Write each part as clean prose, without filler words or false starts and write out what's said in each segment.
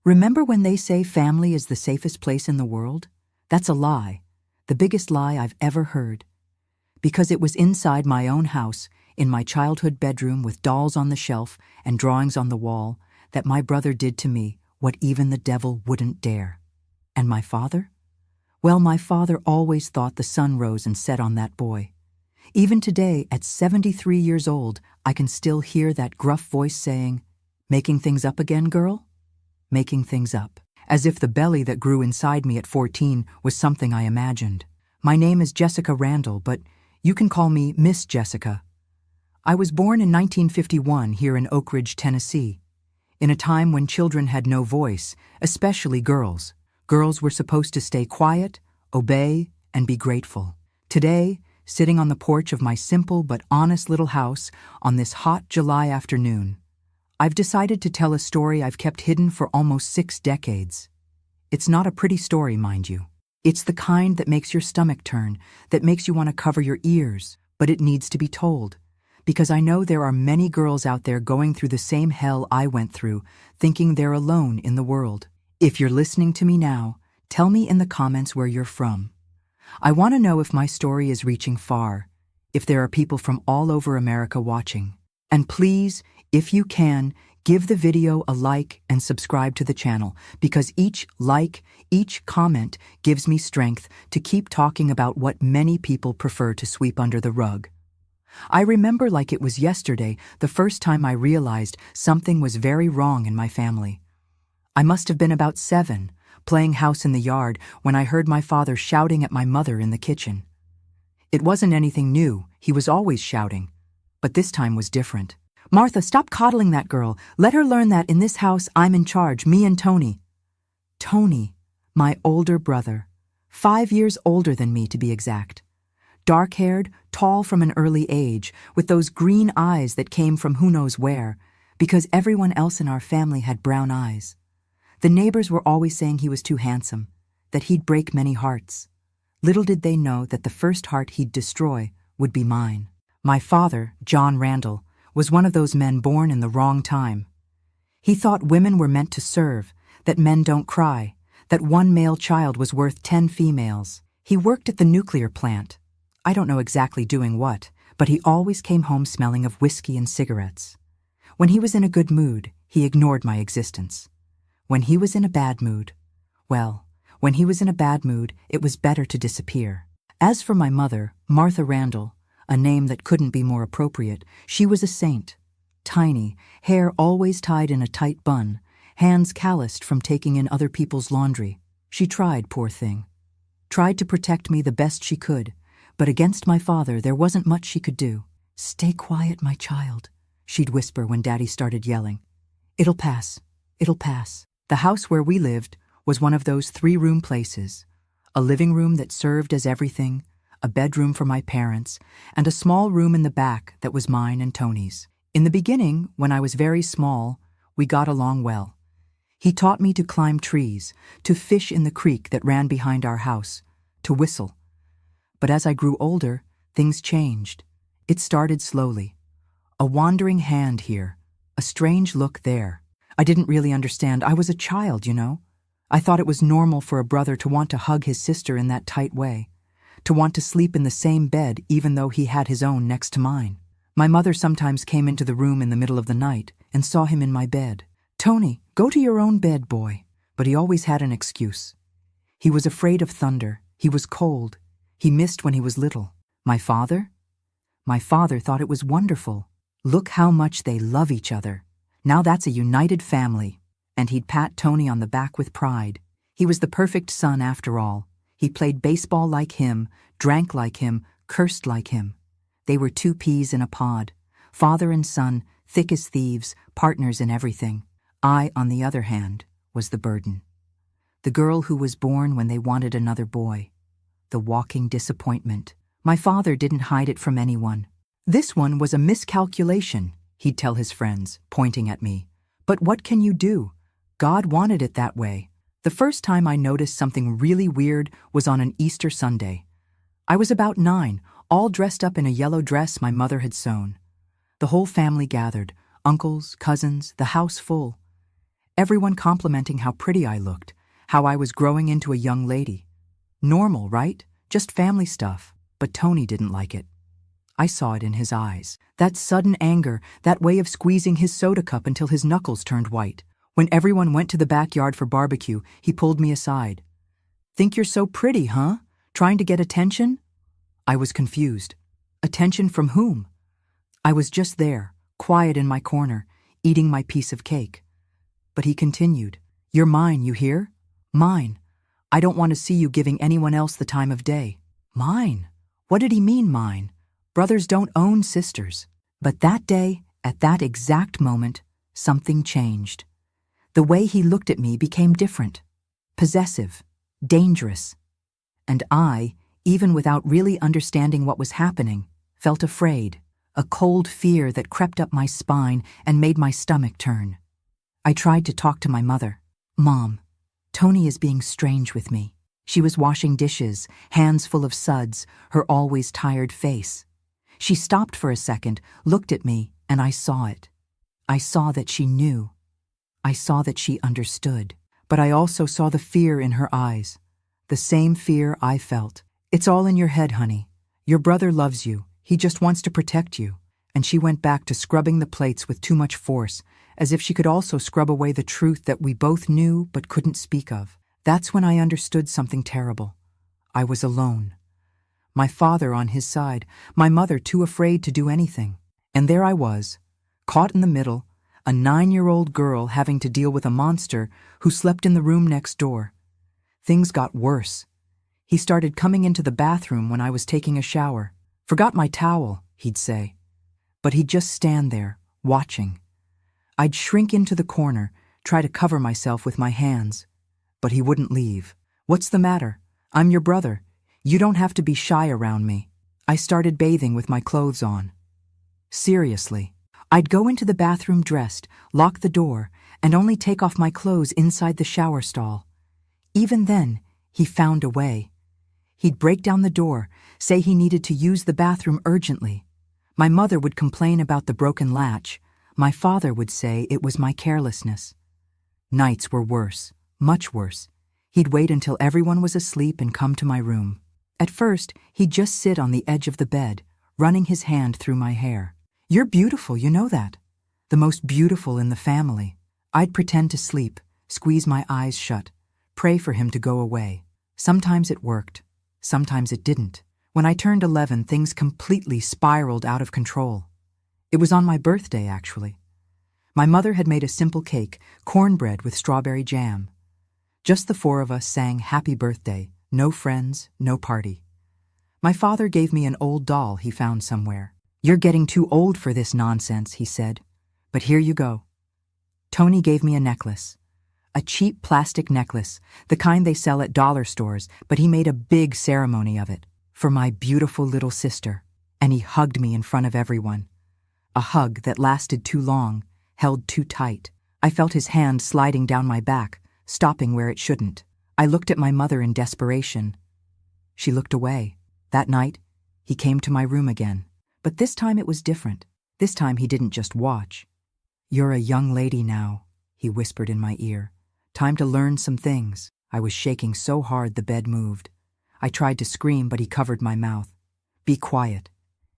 Remember when they say family is the safest place in the world? That's a lie, the biggest lie I've ever heard. Because it was inside my own house, in my childhood bedroom with dolls on the shelf and drawings on the wall, that my brother did to me what even the devil wouldn't dare. And my father? Well, my father always thought the sun rose and set on that boy. Even today, at 73 years old, I can still hear that gruff voice saying, "Making things up again, girl?" Making things up. As if the belly that grew inside me at 14 was something I imagined. My name is Jessica Randall, but you can call me Miss Jessica. I was born in 1951 here in Oak Ridge, Tennessee, in a time when children had no voice, especially girls. Girls were supposed to stay quiet, obey, and be grateful. Today, sitting on the porch of my simple but honest little house on this hot July afternoon, I've decided to tell a story I've kept hidden for almost 6 decades. It's not a pretty story, mind you. It's the kind that makes your stomach turn, that makes you want to cover your ears, but it needs to be told. Because I know there are many girls out there going through the same hell I went through, thinking they're alone in the world. If you're listening to me now, tell me in the comments where you're from. I want to know if my story is reaching far, if there are people from all over America watching. And please, if you can, give the video a like and subscribe to the channel, because each like, each comment gives me strength to keep talking about what many people prefer to sweep under the rug. I remember like it was yesterday the first time I realized something was very wrong in my family. I must have been about 7, playing house in the yard, when I heard my father shouting at my mother in the kitchen. It wasn't anything new, he was always shouting, but this time was different. "Martha, stop coddling that girl. Let her learn that in this house I'm in charge, me and Tony." Tony, my older brother, 5 years older than me to be exact. Dark-haired, tall from an early age, with those green eyes that came from who knows where, because everyone else in our family had brown eyes. The neighbors were always saying he was too handsome, that he'd break many hearts. Little did they know that the first heart he'd destroy would be mine. My father, John Randall, was one of those men born in the wrong time. He thought women were meant to serve, that men don't cry, that one male child was worth 10 females. He worked at the nuclear plant. I don't know exactly doing what, but he always came home smelling of whiskey and cigarettes. When he was in a good mood, he ignored my existence. When he was in a bad mood, when he was in a bad mood, it was better to disappear. As for my mother, Martha Randall, a name that couldn't be more appropriate, she was a saint. Tiny, hair always tied in a tight bun, hands calloused from taking in other people's laundry. She tried, poor thing. Tried to protect me the best she could, but against my father there wasn't much she could do. "Stay quiet, my child," she'd whisper when Daddy started yelling. "It'll pass. It'll pass." The house where we lived was one of those 3-room places, a living room that served as everything, a bedroom for my parents, and a small room in the back that was mine and Tony's. In the beginning, when I was very small, we got along well. He taught me to climb trees, to fish in the creek that ran behind our house, to whistle. But as I grew older, things changed. It started slowly. A wandering hand here, a strange look there. I didn't really understand. I was a child, you know. I thought it was normal for a brother to want to hug his sister in that tight way, to want to sleep in the same bed even though he had his own next to mine. My mother sometimes came into the room in the middle of the night and saw him in my bed. "Tony, go to your own bed, boy." But he always had an excuse. He was afraid of thunder. He was cold. He missed when he was little. My father? My father thought it was wonderful. Look how much they love each other. Now that's a united family. And he'd pat Tony on the back with pride. He was the perfect son after all. He played baseball like him, drank like him, cursed like him. They were 2 peas in a pod. Father and son, thick as thieves, partners in everything. I, on the other hand, was the burden. The girl who was born when they wanted another boy. The walking disappointment. My father didn't hide it from anyone. "This one was a miscalculation," he'd tell his friends, pointing at me. "But what can you do? God wanted it that way." The first time I noticed something really weird was on an Easter Sunday. I was about 9, all dressed up in a yellow dress my mother had sewn. The whole family gathered, uncles, cousins, the house full. Everyone complimenting how pretty I looked, how I was growing into a young lady. Normal, right? Just family stuff. But Tony didn't like it. I saw it in his eyes. That sudden anger, that way of squeezing his soda cup until his knuckles turned white. When everyone went to the backyard for barbecue, he pulled me aside. "Think you're so pretty, huh? Trying to get attention?" I was confused. Attention from whom? I was just there, quiet in my corner, eating my piece of cake. But he continued, "You're mine, you hear? Mine. I don't want to see you giving anyone else the time of day." Mine? What did he mean, mine? Brothers don't own sisters. But that day, at that exact moment, something changed. The way he looked at me became different. Possessive. Dangerous. And I, even without really understanding what was happening, felt afraid. A cold fear that crept up my spine and made my stomach turn. I tried to talk to my mother. "Mom, Tony is being strange with me." She was washing dishes, hands full of suds, her always tired face. She stopped for a second, looked at me, and I saw it. I saw that she knew. I saw that she understood. But I also saw the fear in her eyes. The same fear I felt. "It's all in your head, honey. Your brother loves you. He just wants to protect you." And she went back to scrubbing the plates with too much force, as if she could also scrub away the truth that we both knew but couldn't speak of. That's when I understood something terrible. I was alone. My father on his side, my mother too afraid to do anything. And there I was, caught in the middle, a 9-year-old girl having to deal with a monster who slept in the room next door. Things got worse. He started coming into the bathroom when I was taking a shower. "Forgot my towel," he'd say. But he'd just stand there, watching. I'd shrink into the corner, try to cover myself with my hands. But he wouldn't leave. "What's the matter? I'm your brother. You don't have to be shy around me." I started bathing with my clothes on. Seriously. I'd go into the bathroom dressed, lock the door, and only take off my clothes inside the shower stall. Even then, he found a way. He'd break down the door, say he needed to use the bathroom urgently. My mother would complain about the broken latch. My father would say it was my carelessness. Nights were worse, much worse. He'd wait until everyone was asleep and come to my room. At first, he'd just sit on the edge of the bed, running his hand through my hair. "You're beautiful, you know that. The most beautiful in the family." I'd pretend to sleep, squeeze my eyes shut, pray for him to go away. Sometimes it worked. Sometimes it didn't. When I turned 11, things completely spiraled out of control. It was on my birthday, actually. My mother had made a simple cake, cornbread with strawberry jam. Just the 4 of us sang "Happy Birthday," no friends, no party. My father gave me an old doll he found somewhere. "You're getting too old for this nonsense," he said. "But here you go." Tony gave me a necklace. A cheap plastic necklace, the kind they sell at dollar stores, but he made a big ceremony of it. For my beautiful little sister. And he hugged me in front of everyone. A hug that lasted too long, held too tight. I felt his hand sliding down my back, stopping where it shouldn't. I looked at my mother in desperation. She looked away. That night, he came to my room again. But this time it was different. This time he didn't just watch. "You're a young lady now," he whispered in my ear. "Time to learn some things." I was shaking so hard the bed moved. I tried to scream, but he covered my mouth. "Be quiet.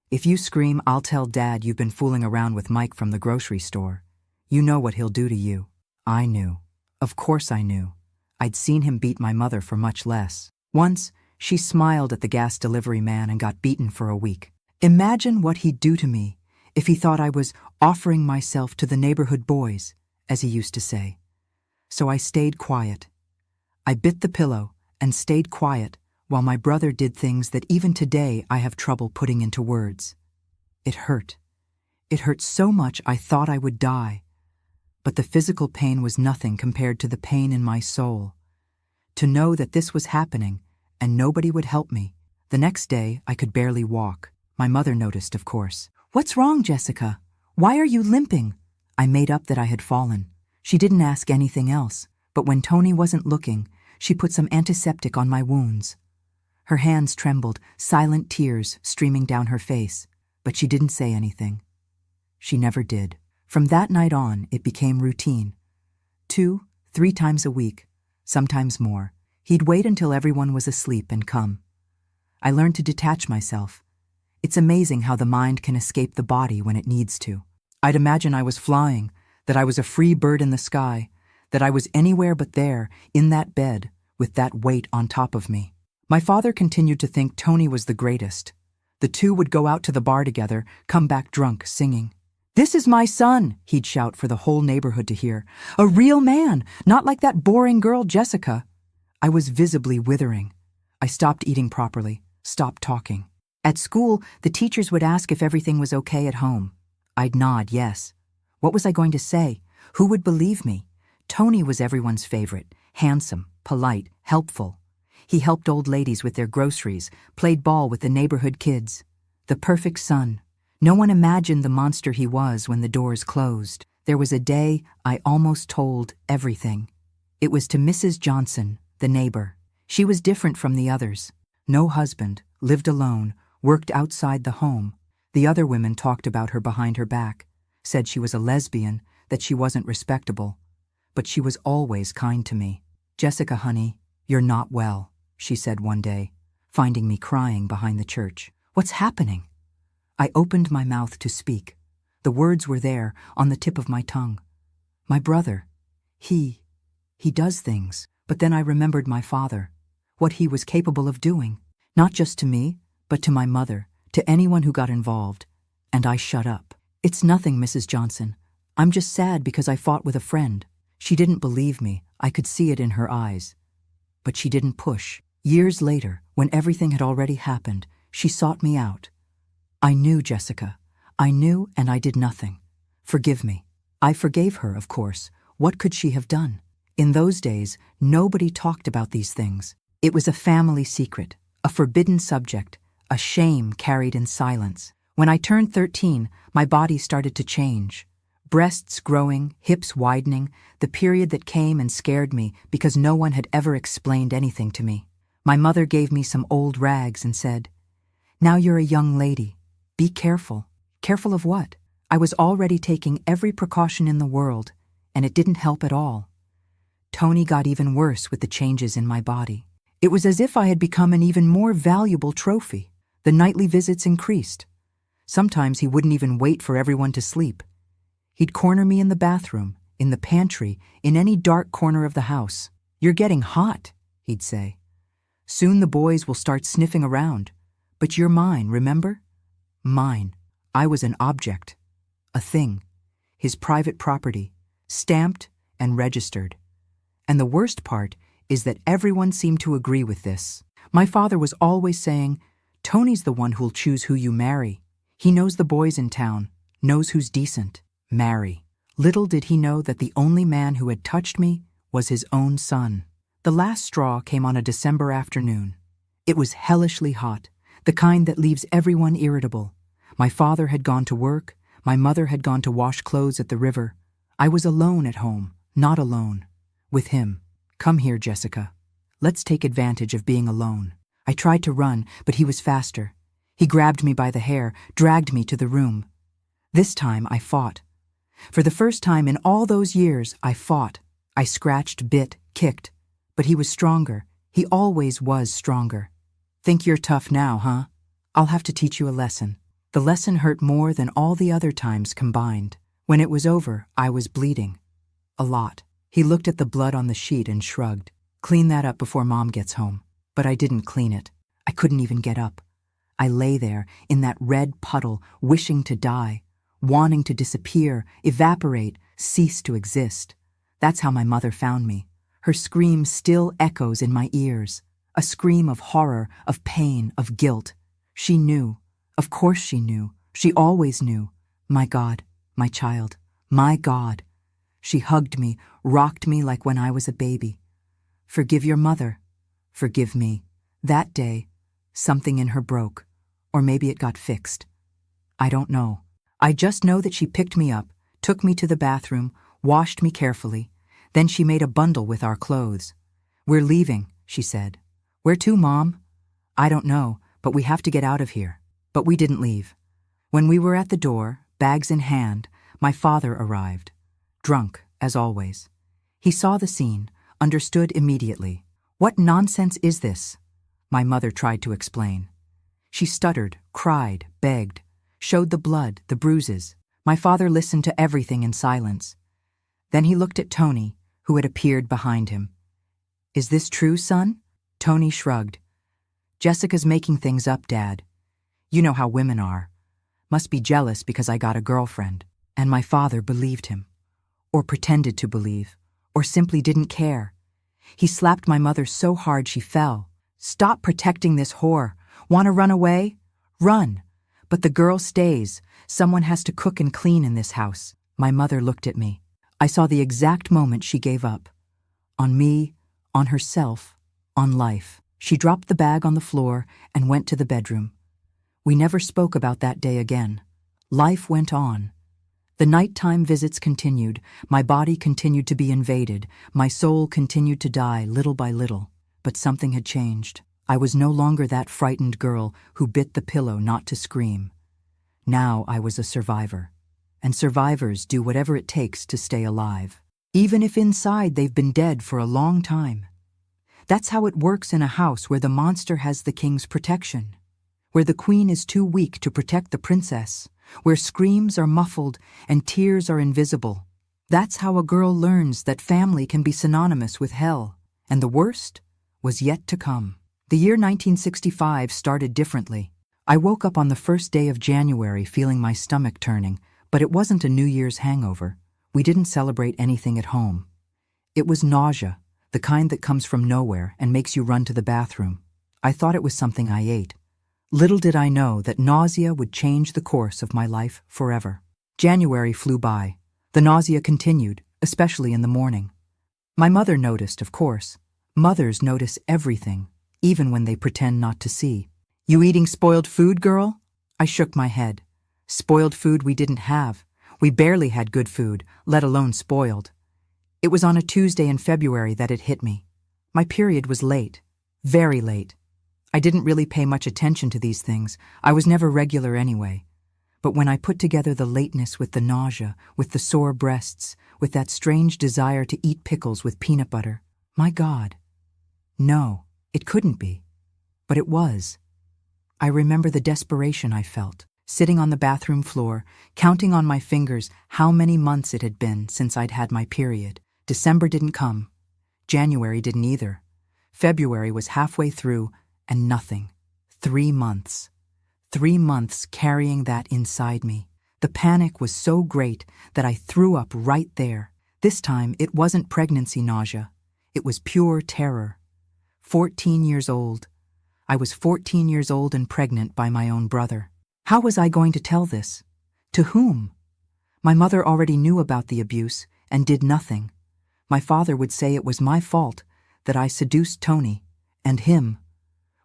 If you scream, I'll tell Dad you've been fooling around with Mike from the grocery store. You know what he'll do to you." I knew. Of course I knew. I'd seen him beat my mother for much less. Once, she smiled at the gas delivery man and got beaten for a week. Imagine what he'd do to me if he thought I was offering myself to the neighborhood boys, as he used to say. So I stayed quiet. I bit the pillow and stayed quiet while my brother did things that even today I have trouble putting into words. It hurt. It hurt so much I thought I would die. But the physical pain was nothing compared to the pain in my soul. To know that this was happening and nobody would help me. The next day, I could barely walk. My mother noticed, of course. "What's wrong, Jessica? Why are you limping?" I made up that I had fallen. She didn't ask anything else, but when Tony wasn't looking, she put some antiseptic on my wounds. Her hands trembled, silent tears streaming down her face, but she didn't say anything. She never did. From that night on, it became routine. 2, 3 times a week, sometimes more. He'd wait until everyone was asleep and come. I learned to detach myself. It's amazing how the mind can escape the body when it needs to. I'd imagine I was flying, that I was a free bird in the sky, that I was anywhere but there, in that bed, with that weight on top of me. My father continued to think Tony was the greatest. The two would go out to the bar together, come back drunk, singing. "This is my son," he'd shout for the whole neighborhood to hear. "A real man, not like that boring girl Jessica." I was visibly withering. I stopped eating properly, stopped talking. At school, the teachers would ask if everything was okay at home. I'd nod yes. What was I going to say? Who would believe me? Tony was everyone's favorite, handsome, polite, helpful. He helped old ladies with their groceries, played ball with the neighborhood kids. The perfect son. No one imagined the monster he was when the doors closed. There was a day I almost told everything. It was to Mrs. Johnson, the neighbor. She was different from the others. No husband, lived alone, worked outside the home. The other women talked about her behind her back, said she was a lesbian, that she wasn't respectable. But she was always kind to me. "Jessica, honey, you're not well," she said one day, finding me crying behind the church. "What's happening?" I opened my mouth to speak. The words were there, on the tip of my tongue. My brother, he does things. But then I remembered my father, what he was capable of doing, not just to me, but to my mother, to anyone who got involved. And I shut up. "It's nothing, Mrs. Johnson. I'm just sad because I fought with a friend." She didn't believe me. I could see it in her eyes. But she didn't push. Years later, when everything had already happened, she sought me out. "I knew, Jessica. I knew, and I did nothing. Forgive me." I forgave her, of course. What could she have done? In those days, nobody talked about these things. It was a family secret, a forbidden subject, a shame carried in silence. When I turned 13, my body started to change. Breasts growing, hips widening, the period that came and scared me because no one had ever explained anything to me. My mother gave me some old rags and said, "Now you're a young lady. Be careful." Careful of what? I was already taking every precaution in the world, and it didn't help at all. Tony got even worse with the changes in my body. It was as if I had become an even more valuable trophy. The nightly visits increased. Sometimes he wouldn't even wait for everyone to sleep. He'd corner me in the bathroom, in the pantry, in any dark corner of the house. "You're getting hot," he'd say. "Soon the boys will start sniffing around. But you're mine, remember? Mine." I was an object, a thing, his private property, stamped and registered. And the worst part is that everyone seemed to agree with this. My father was always saying, "Tony's the one who'll choose who you marry. He knows the boys in town, knows who's decent. Marry." Little did he know that the only man who had touched me was his own son. The last straw came on a December afternoon. It was hellishly hot, the kind that leaves everyone irritable. My father had gone to work, my mother had gone to wash clothes at the river. I was alone at home, not alone. With him. "Come here, Jessica. Let's take advantage of being alone." I tried to run, but he was faster. He grabbed me by the hair, dragged me to the room. This time I fought. For the first time in all those years, I fought. I scratched, bit, kicked. But he was stronger. He always was stronger. "Think you're tough now, huh? I'll have to teach you a lesson." The lesson hurt more than all the other times combined. When it was over, I was bleeding. A lot. He looked at the blood on the sheet and shrugged. "Clean that up before Mom gets home." But I didn't clean it. I couldn't even get up. I lay there, in that red puddle, wishing to die, wanting to disappear, evaporate, cease to exist. That's how my mother found me. Her scream still echoes in my ears. A scream of horror, of pain, of guilt. She knew. Of course she knew. She always knew. My God, my child, my God. She hugged me, rocked me like when I was a baby. "Forgive your mother. Forgive me." That day, something in her broke. Or maybe it got fixed. I don't know. I just know that she picked me up, took me to the bathroom, washed me carefully. Then she made a bundle with our clothes. "We're leaving," she said. "Where to, Mom?" "I don't know, but we have to get out of here." But we didn't leave. When we were at the door, bags in hand, my father arrived. Drunk, as always. He saw the scene, understood immediately. "What nonsense is this?" my mother tried to explain. She stuttered, cried, begged, showed the blood, the bruises. My father listened to everything in silence. Then he looked at Tony, who had appeared behind him. "Is this true, son?" Tony shrugged. "Jessica's making things up, Dad. You know how women are. Must be jealous because I got a girlfriend." And my father believed him. Or pretended to believe. Or simply didn't care. He slapped my mother so hard she fell. "Stop protecting this whore. Want to run away? Run. But the girl stays. Someone has to cook and clean in this house." My mother looked at me. I saw the exact moment she gave up. On me, on herself, on life. She dropped the bag on the floor and went to the bedroom. We never spoke about that day again. Life went on. The nighttime visits continued. My body continued to be invaded. My soul continued to die little by little. But something had changed. I was no longer that frightened girl who bit the pillow not to scream. Now I was a survivor. And survivors do whatever it takes to stay alive, even if inside they've been dead for a long time. That's how it works in a house where the monster has the king's protection, where the queen is too weak to protect the princess, where screams are muffled and tears are invisible. That's how a girl learns that family can be synonymous with hell, and the worst was yet to come. The year 1965 started differently. I woke up on the first day of January feeling my stomach turning, but it wasn't a New Year's hangover. We didn't celebrate anything at home. It was nausea, the kind that comes from nowhere and makes you run to the bathroom. I thought it was something I ate. Little did I know that nausea would change the course of my life forever. January flew by. The nausea continued, especially in the morning. My mother noticed, of course. Mothers notice everything, even when they pretend not to see. "You eating spoiled food, girl?" I shook my head. Spoiled food we didn't have. We barely had good food, let alone spoiled. It was on a Tuesday in February that it hit me. My period was late, very late. I didn't really pay much attention to these things. I was never regular anyway. But when I put together the lateness with the nausea, with the sore breasts, with that strange desire to eat pickles with peanut butter, my God. No, it couldn't be. But it was. I remember the desperation I felt, sitting on the bathroom floor, counting on my fingers how many months it had been since I'd had my period. December didn't come. January didn't either. February was halfway through, and nothing. 3 months. 3 months carrying that inside me. The panic was so great that I threw up right there. This time, it wasn't pregnancy nausea. It was pure terror. 14 years old. I was 14 years old and pregnant by my own brother. How was I going to tell this? To whom? My mother already knew about the abuse and did nothing. My father would say it was my fault, that I seduced Tony, and him.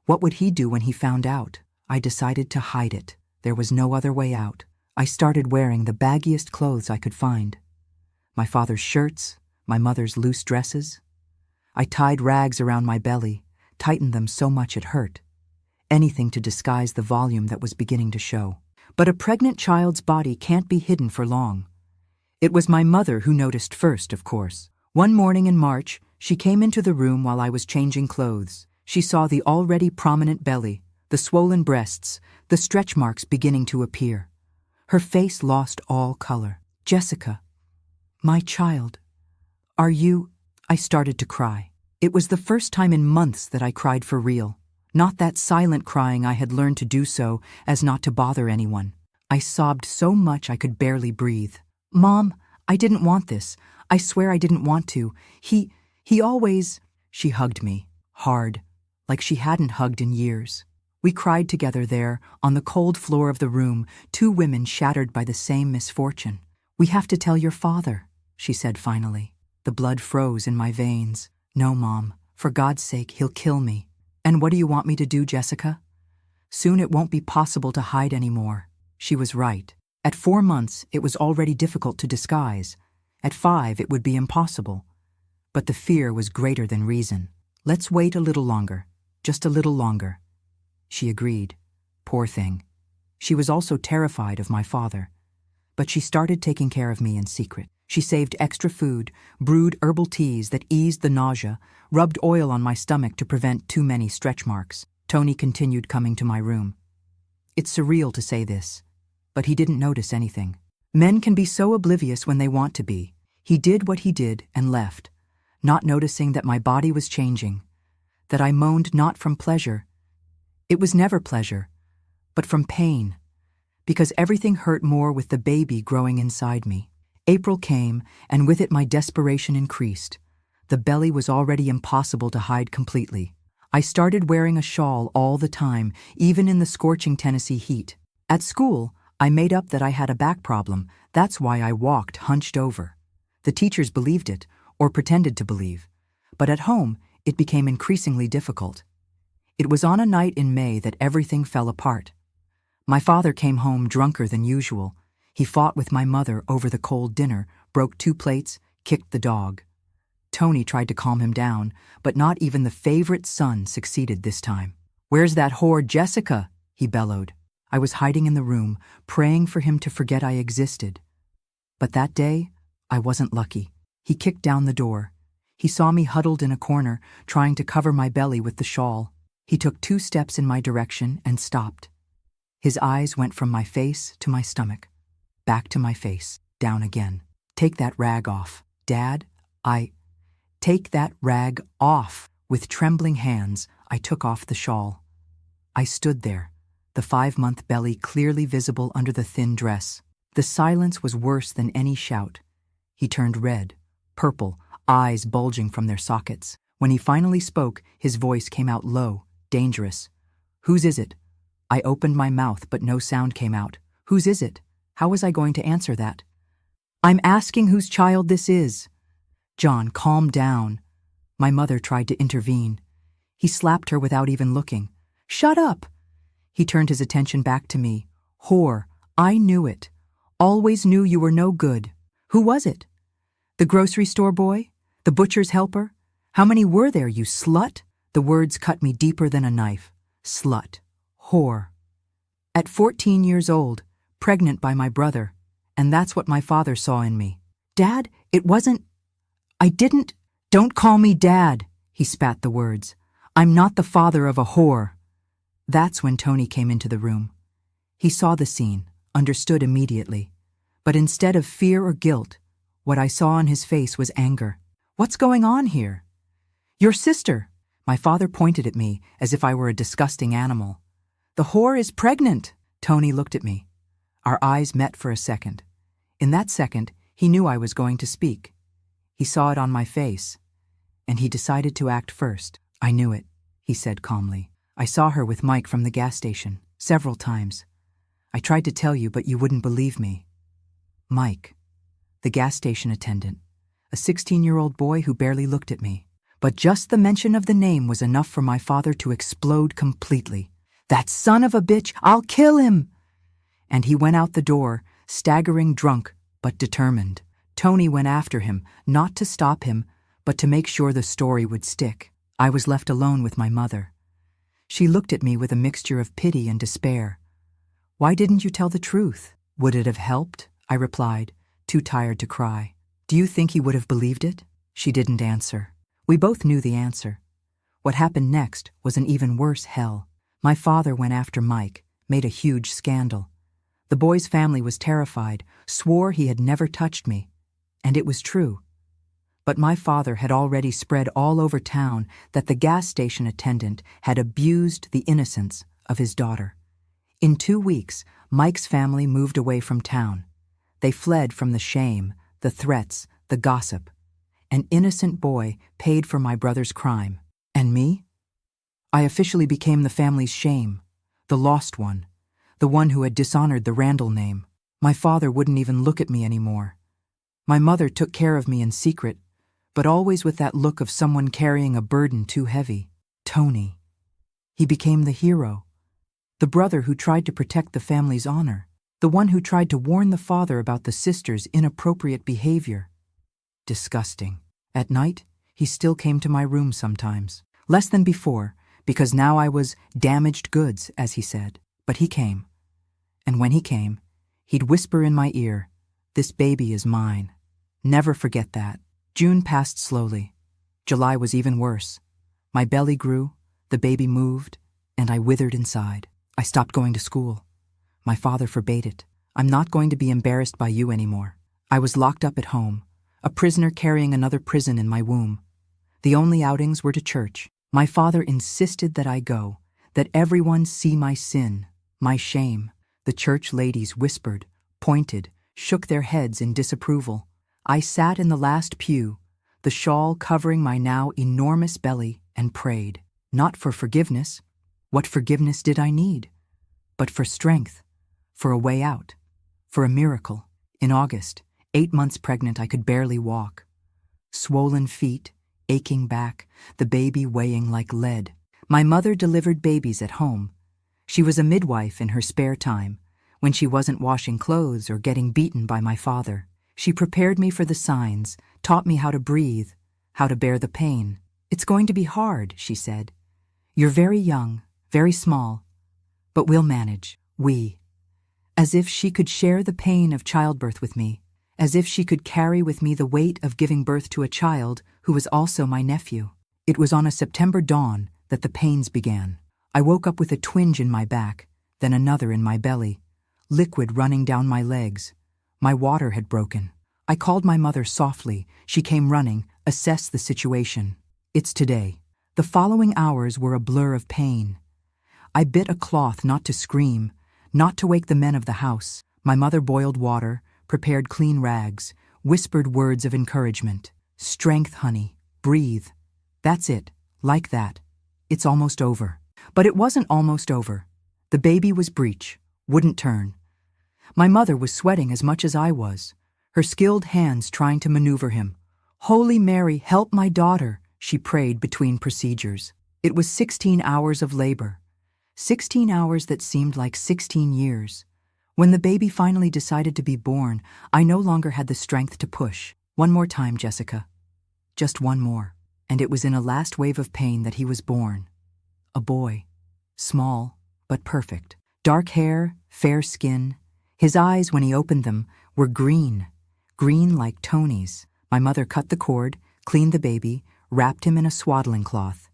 What would he do when he found out? I decided to hide it. There was no other way out. I started wearing the baggiest clothes I could find. My father's shirts, my mother's loose dresses. I tied rags around my belly, tightened them so much it hurt. Anything to disguise the volume that was beginning to show. But a pregnant child's body can't be hidden for long. It was my mother who noticed first, of course. One morning in March, she came into the room while I was changing clothes. She saw the already prominent belly, the swollen breasts, the stretch marks beginning to appear. Her face lost all color. "Jessica, my child, are you—" I started to cry. It was the first time in months that I cried for real. Not that silent crying I had learned to do so as not to bother anyone. I sobbed so much I could barely breathe. "Mom, I didn't want this. I swear I didn't want to. He always—" She hugged me, hard, like she hadn't hugged in years. We cried together there, on the cold floor of the room, 2 women shattered by the same misfortune. "We have to tell your father," she said finally. The blood froze in my veins. "No, Mom, for God's sake, he'll kill me." "And what do you want me to do, Jessica?" "Soon it won't be possible to hide anymore." She was right. At 4 months, it was already difficult to disguise. At 5, it would be impossible. But the fear was greater than reason. "Let's wait a little longer. Just a little longer." She agreed. Poor thing. She was also terrified of my father. But she started taking care of me in secret. She saved extra food, brewed herbal teas that eased the nausea, rubbed oil on my stomach to prevent too many stretch marks. Tony continued coming to my room. It's surreal to say this, but he didn't notice anything. Men can be so oblivious when they want to be. He did what he did and left, not noticing that my body was changing, that I moaned not from pleasure. It was never pleasure, but from pain, because everything hurt more with the baby growing inside me. April came, and with it my desperation increased. The belly was already impossible to hide completely. I started wearing a shawl all the time, even in the scorching Tennessee heat. At school, I made up that I had a back problem. That's why I walked hunched over. The teachers believed it, or pretended to believe. But at home, it became increasingly difficult. It was on a night in May that everything fell apart. My father came home drunker than usual. He fought with my mother over the cold dinner, broke 2 plates, kicked the dog. Tony tried to calm him down, but not even the favorite son succeeded this time. "Where's that whore Jessica?" he bellowed. I was hiding in the room, praying for him to forget I existed. But that day, I wasn't lucky. He kicked down the door. He saw me huddled in a corner, trying to cover my belly with the shawl. He took 2 steps in my direction and stopped. His eyes went from my face to my stomach, back to my face, down again. "Take that rag off, Dad, Take that rag off." With trembling hands, I took off the shawl. I stood there, the 5-month belly clearly visible under the thin dress. The silence was worse than any shout. He turned red, purple, eyes bulging from their sockets. When he finally spoke, his voice came out low, dangerous. "Whose is it?" I opened my mouth, but no sound came out. Whose is it? How was I going to answer that? "I'm asking whose child this is." "John, calm down." My mother tried to intervene. He slapped her without even looking. "Shut up." He turned his attention back to me. "Whore, I knew it. Always knew you were no good. Who was it? The grocery store boy? The butcher's helper? How many were there, you slut?" The words cut me deeper than a knife. Slut. Whore. At 14 years old, pregnant by my brother, and that's what my father saw in me. "Dad, it wasn't... I didn't..." "Don't call me Dad," he spat the words. "I'm not the father of a whore." That's when Tony came into the room. He saw the scene, understood immediately. But instead of fear or guilt, what I saw on his face was anger. "What's going on here?" "Your sister." My father pointed at me as if I were a disgusting animal. "The whore is pregnant." Tony looked at me. Our eyes met for a second. In that second, he knew I was going to speak. He saw it on my face, and he decided to act first. "I knew it," he said calmly. "I saw her with Mike from the gas station, several times. I tried to tell you, but you wouldn't believe me." Mike, the gas station attendant, a 16-year-old boy who barely looked at me. But just the mention of the name was enough for my father to explode completely. "That son of a bitch, I'll kill him!" And he went out the door, staggering drunk, but determined. Tony went after him, not to stop him, but to make sure the story would stick. I was left alone with my mother. She looked at me with a mixture of pity and despair. "Why didn't you tell the truth?" "Would it have helped?" I replied, too tired to cry. "Do you think he would have believed it?" She didn't answer. We both knew the answer. What happened next was an even worse hell. My father went after Mike, made a huge scandal. The boy's family was terrified, swore he had never touched me. And it was true. But my father had already spread all over town that the gas station attendant had abused the innocence of his daughter. In 2 weeks, Mike's family moved away from town. They fled from the shame, the threats, the gossip. An innocent boy paid for my brother's crime. And me? I officially became the family's shame, the lost one, the one who had dishonored the Randall name. My father wouldn't even look at me anymore. My mother took care of me in secret, but always with that look of someone carrying a burden too heavy. Tony. He became the hero, the brother who tried to protect the family's honor, the one who tried to warn the father about the sister's inappropriate behavior. Disgusting. At night, he still came to my room sometimes. Less than before, because now I was damaged goods, as he said. But he came. And when he came, he'd whisper in my ear, "This baby is mine. Never forget that. June passed slowly. July was even worse. My belly grew, the baby moved, and I withered inside. I stopped going to school. My father forbade it. I'm not going to be embarrassed by you anymore. I was locked up at home, a prisoner carrying another prison in my womb. The only outings were to church. My father insisted that I go, that everyone see my sin, my shame. The church ladies whispered, pointed, shook their heads in disapproval. I sat in the last pew, the shawl covering my now enormous belly, and prayed. Not for forgiveness. What forgiveness did I need? But for strength, for a way out, for a miracle. In August, 8 months pregnant, I could barely walk. Swollen feet, aching back, the baby weighing like lead. My mother delivered babies at home. She was a midwife in her spare time, when she wasn't washing clothes or getting beaten by my father. She prepared me for the signs, taught me how to breathe, how to bear the pain. It's going to be hard, she said. You're very young, very small, but we'll manage. We. As if she could share the pain of childbirth with me, as if she could carry with me the weight of giving birth to a child who was also my nephew. It was on a September dawn that the pains began. I woke up with a twinge in my back, then another in my belly, liquid running down my legs. My water had broken. I called my mother softly. She came running, assessed the situation. It's today. The following hours were a blur of pain. I bit a cloth not to scream, not to wake the men of the house. My mother boiled water, prepared clean rags, whispered words of encouragement. Strength, honey. Breathe. That's it. Like that. It's almost over. But it wasn't almost over. The baby was breech, wouldn't turn. My mother was sweating as much as I was, her skilled hands trying to maneuver him. Holy Mary, help my daughter, she prayed between procedures. It was 16 hours of labor. 16 hours that seemed like 16 years. When the baby finally decided to be born, I no longer had the strength to push. One more time, Jessica. Just one more. And it was in a last wave of pain that he was born. A boy. Small, but perfect. Dark hair, fair skin. His eyes, when he opened them, were green. Green like Tony's. My mother cut the cord, cleaned the baby, wrapped him in a swaddling cloth.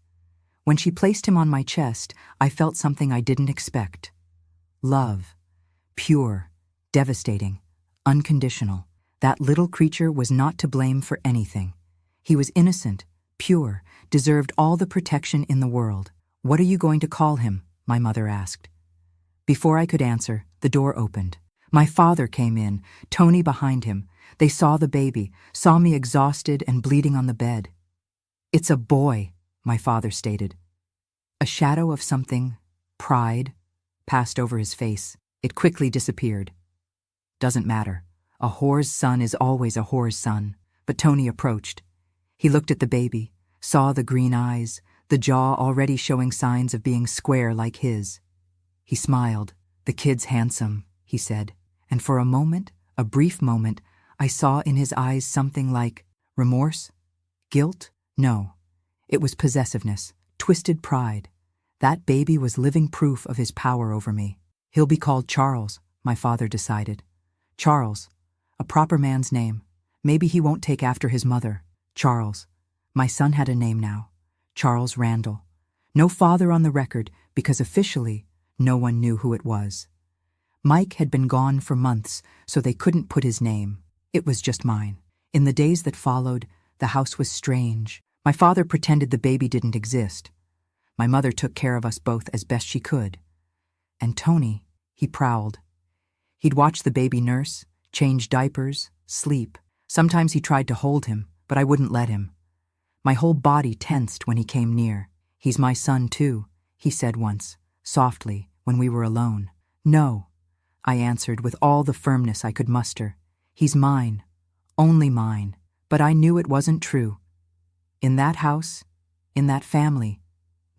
When she placed him on my chest, I felt something I didn't expect. Love. Pure, devastating, unconditional. That little creature was not to blame for anything. He was innocent, pure, deserved all the protection in the world. What are you going to call him? My mother asked. Before I could answer, the door opened. My father came in, Tony behind him. They saw the baby, saw me exhausted and bleeding on the bed. It's a boy, my father stated. A shadow of something, pride, passed over his face. It quickly disappeared. Doesn't matter. A whore's son is always a whore's son. But Tony approached. He looked at the baby, saw the green eyes, the jaw already showing signs of being square like his. He smiled. The kid's handsome, he said. And for a moment, a brief moment, I saw in his eyes something like remorse? Guilt? No. It was possessiveness, twisted pride. That baby was living proof of his power over me. He'll be called Charles, my father decided. Charles, a proper man's name. Maybe he won't take after his mother. Charles. My son had a name now. Charles Randall. No father on the record because officially no one knew who it was. Mike had been gone for months, so they couldn't put his name. It was just mine. In the days that followed, the house was strange. My father pretended the baby didn't exist. My mother took care of us both as best she could. And Tony, he prowled. He'd watch the baby nurse, change diapers, sleep. Sometimes he tried to hold him, but I wouldn't let him. My whole body tensed when he came near. He's my son too, he said once, softly, when we were alone. No, I answered with all the firmness I could muster. He's mine, only mine. But I knew it wasn't true. In that house, in that family,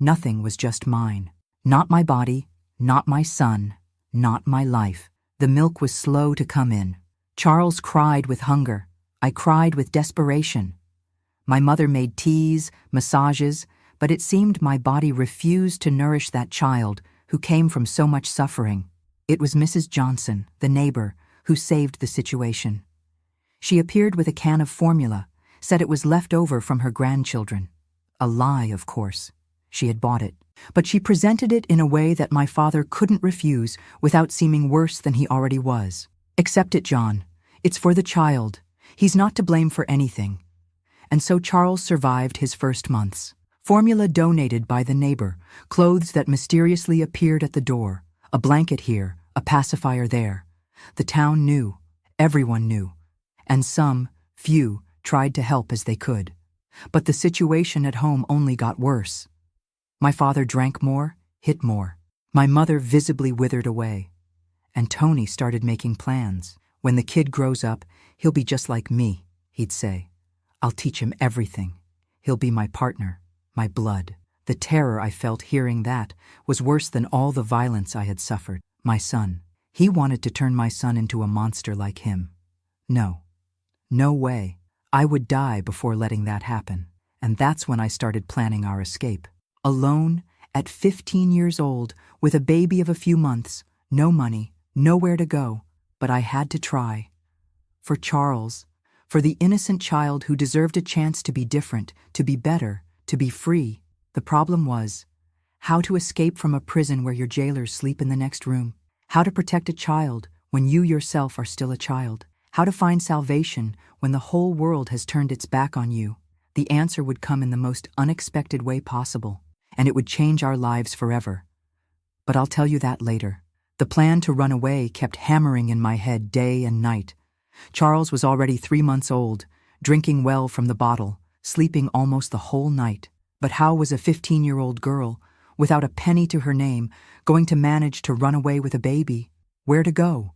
nothing was just mine. Not my body, not my son, not my life. The milk was slow to come in. Charles cried with hunger. I cried with desperation. My mother made teas, massages, but it seemed my body refused to nourish that child who came from so much suffering. It was Mrs. Johnson, the neighbor, who saved the situation. She appeared with a can of formula, said it was left over from her grandchildren. A lie, of course. She had bought it. But she presented it in a way that my father couldn't refuse without seeming worse than he already was. Accept it, John. It's for the child. He's not to blame for anything. And so Charles survived his first months. Formula donated by the neighbor, clothes that mysteriously appeared at the door, a blanket here, a pacifier there. The town knew. Everyone knew. And some, few, tried to help as they could. But the situation at home only got worse. My father drank more, hit more. My mother visibly withered away. And Tony started making plans. When the kid grows up, he'll be just like me, he'd say. I'll teach him everything. He'll be my partner, my blood. The terror I felt hearing that was worse than all the violence I had suffered. My son. He wanted to turn my son into a monster like him. No. No way. I would die before letting that happen. And that's when I started planning our escape. Alone, at 15 years old, with a baby of a few months, no money, nowhere to go, but I had to try. For Charles, for the innocent child who deserved a chance to be different, to be better, to be free. The problem was how to escape from a prison where your jailers sleep in the next room, how to protect a child when you yourself are still a child, how to find salvation when the whole world has turned its back on you. The answer would come in the most unexpected way possible, and it would change our lives forever. But I'll tell you that later. The plan to run away kept hammering in my head day and night. Charles was already 3 months old, drinking well from the bottle, sleeping almost the whole night. But how was a 15-year-old girl, without a penny to her name, going to manage to run away with a baby? Where to go?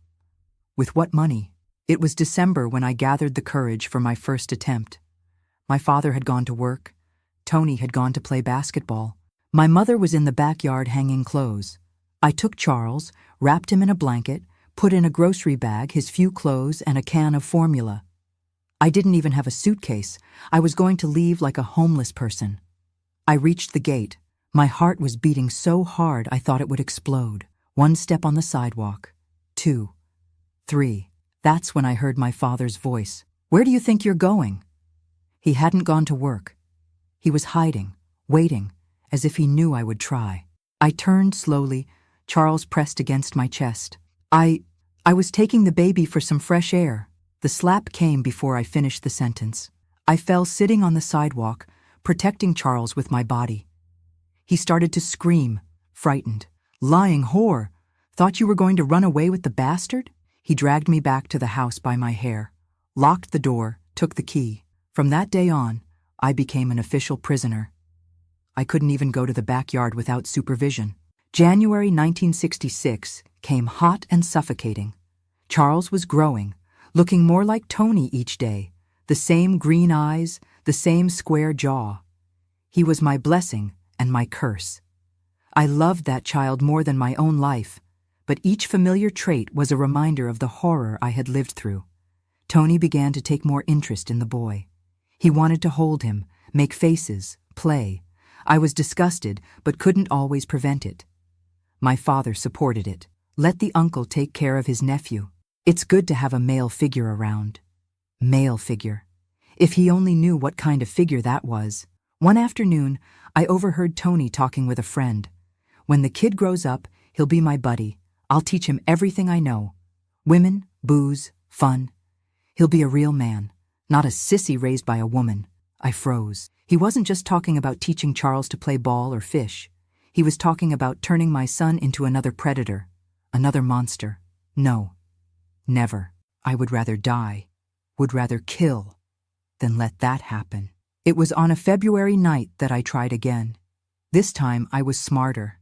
With what money? It was December when I gathered the courage for my first attempt. My father had gone to work. Tony had gone to play basketball. My mother was in the backyard hanging clothes. I took Charles, wrapped him in a blanket, put in a grocery bag his few clothes and a can of formula. I didn't even have a suitcase. I was going to leave like a homeless person. I reached the gate. My heart was beating so hard I thought it would explode. 1 step on the sidewalk. 2. 3. That's when I heard my father's voice. Where do you think you're going? He hadn't gone to work. He was hiding, waiting, as if he knew I would try. I turned slowly. Charles pressed against my chest. I was taking the baby for some fresh air. The slap came before I finished the sentence. I fell sitting on the sidewalk, protecting Charles with my body. He started to scream, frightened. Lying whore! Thought you were going to run away with the bastard? He dragged me back to the house by my hair, locked the door, took the key. From that day on, I became an official prisoner. I couldn't even go to the backyard without supervision. January 1966 came hot and suffocating. Charles was growing, looking more like Tony each day, the same green eyes, the same square jaw. He was my blessing and my curse. I loved that child more than my own life, but each familiar trait was a reminder of the horror I had lived through. Tony began to take more interest in the boy. He wanted to hold him, make faces, play. I was disgusted, but couldn't always prevent it. My father supported it. Let the uncle take care of his nephew. It's good to have a male figure around. Male figure. If he only knew what kind of figure that was. One afternoon, I overheard Tony talking with a friend. When the kid grows up, he'll be my buddy. I'll teach him everything I know. Women, booze, fun. He'll be a real man, not a sissy raised by a woman. I froze. He wasn't just talking about teaching Charles to play ball or fish. He was talking about turning my son into another predator, another monster. No, never. I would rather die, would rather kill, than let that happen. It was on a February night that I tried again. This time I was smarter.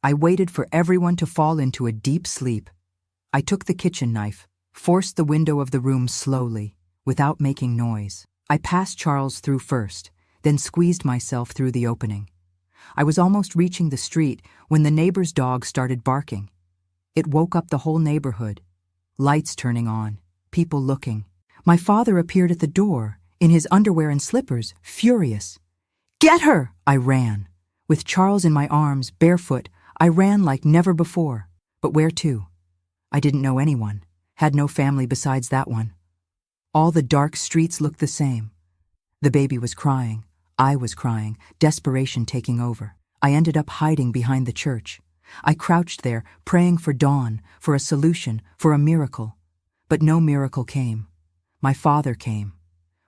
I waited for everyone to fall into a deep sleep. I took the kitchen knife, forced the window of the room slowly, without making noise. I passed Charles through first, then squeezed myself through the opening. I was almost reaching the street when the neighbor's dog started barking. It woke up the whole neighborhood. Lights turning on, people looking. My father appeared at the door, in his underwear and slippers, furious. "Get her!" I ran. With Charles in my arms, barefoot, I ran like never before. But where to? I didn't know anyone, had no family besides that one. All the dark streets looked the same. The baby was crying. I was crying, desperation taking over. I ended up hiding behind the church. I crouched there, praying for dawn, for a solution, for a miracle. But no miracle came. My father came,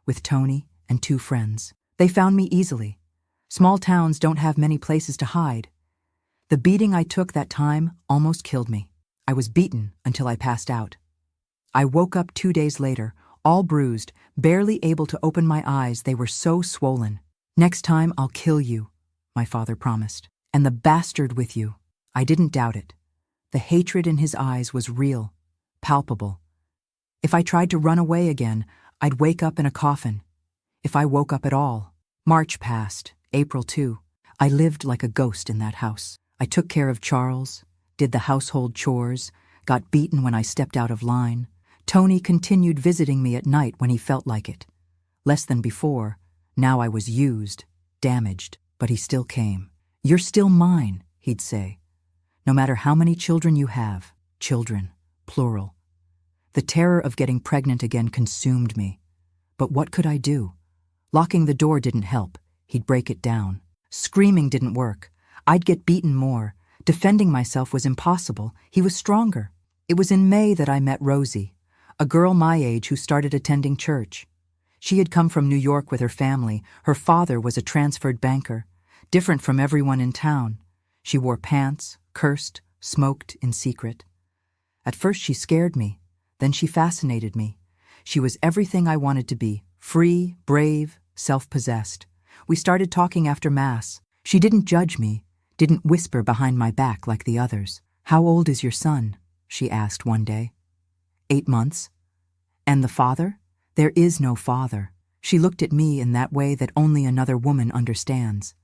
with Tony and 2 friends. They found me easily. Small towns don't have many places to hide. The beating I took that time almost killed me. I was beaten until I passed out. I woke up 2 days later, all bruised, barely able to open my eyes, they were so swollen. "Next time I'll kill you," my father promised. "And the bastard with you." I didn't doubt it. The hatred in his eyes was real, palpable. If I tried to run away again, I'd wake up in a coffin. If I woke up at all. March passed, April too. I lived like a ghost in that house. I took care of Charles, did the household chores, got beaten when I stepped out of line. Tony continued visiting me at night when he felt like it. Less than before, now I was used, damaged, but he still came. "You're still mine," he'd say. "No matter how many children you have," children, plural. The terror of getting pregnant again consumed me. But what could I do? Locking the door didn't help. He'd break it down. Screaming didn't work. I'd get beaten more. Defending myself was impossible. He was stronger. It was in May that I met Rosie, a girl my age who started attending church. She had come from New York with her family. Her father was a transferred banker, different from everyone in town. She wore pants, cursed, smoked in secret. At first she scared me. Then she fascinated me. She was everything I wanted to be, free, brave, self-possessed. We started talking after Mass. She didn't judge me, didn't whisper behind my back like the others. "How old is your son?" she asked one day. 8 months. "And the father?" "There is no father." She looked at me in that way that only another woman understands.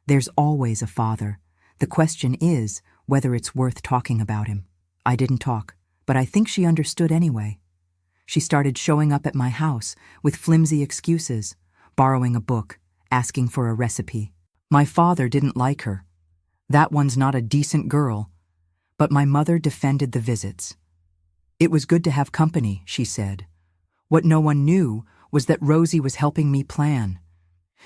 There's always a father. The question is whether it's worth talking about him. I didn't talk, but I think she understood anyway. She started showing up at my house with flimsy excuses, borrowing a book, asking for a recipe. My father didn't like her. "That one's not a decent girl." But my mother defended the visits. "It was good to have company," she said. What no one knew was that Rosie was helping me plan.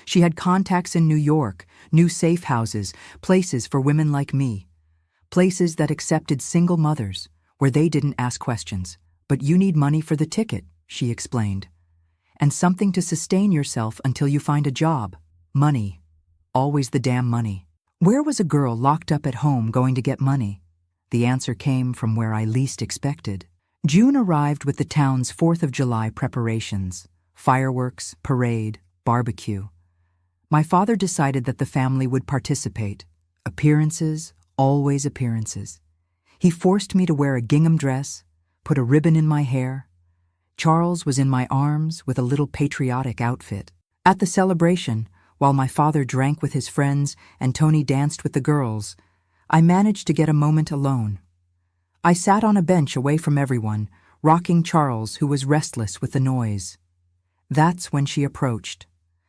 She had contacts in New York, new safe houses, places for women like me. Places that accepted single mothers, where they didn't ask questions. "But you need money for the ticket," she explained. "And something to sustain yourself until you find a job. Money. Always the damn money." Where was a girl locked up at home going to get money? The answer came from where I least expected. June arrived with the town's 4th of July preparations. Fireworks, parade, barbecue. My father decided that the family would participate. Appearances, always appearances. He forced me to wear a gingham dress, put a ribbon in my hair. Charles was in my arms with a little patriotic outfit. At the celebration, while my father drank with his friends and Tony danced with the girls, I managed to get a moment alone. I sat on a bench away from everyone, rocking Charles, who was restless with the noise. That's when she approached.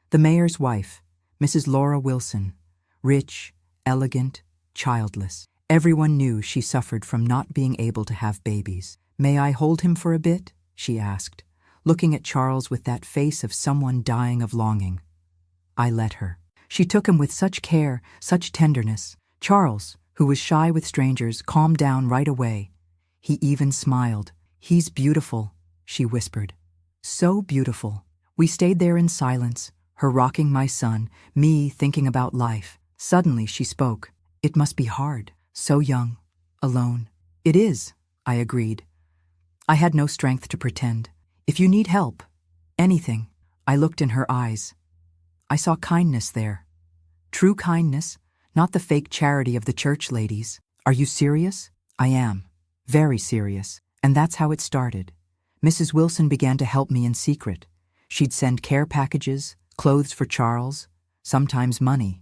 The mayor's wife, Mrs. Laura Wilson. Rich, elegant, childless. Everyone knew she suffered from not being able to have babies. "May I hold him for a bit?" she asked, looking at Charles with that face of someone dying of longing. I let her. She took him with such care, such tenderness. Charles, who was shy with strangers, calmed down right away. He even smiled. "He's beautiful," she whispered. "So beautiful." We stayed there in silence, her rocking my son, me thinking about life. Suddenly she spoke. "It must be hard, so young, alone." "It is," I agreed. I had no strength to pretend. "If you need help, anything." I looked in her eyes. I saw kindness there. True kindness, not the fake charity of the church ladies. "Are you serious?" "I am. Very serious." And that's how it started. Mrs. Wilson began to help me in secret. She'd send care packages, clothes for Charles, sometimes money.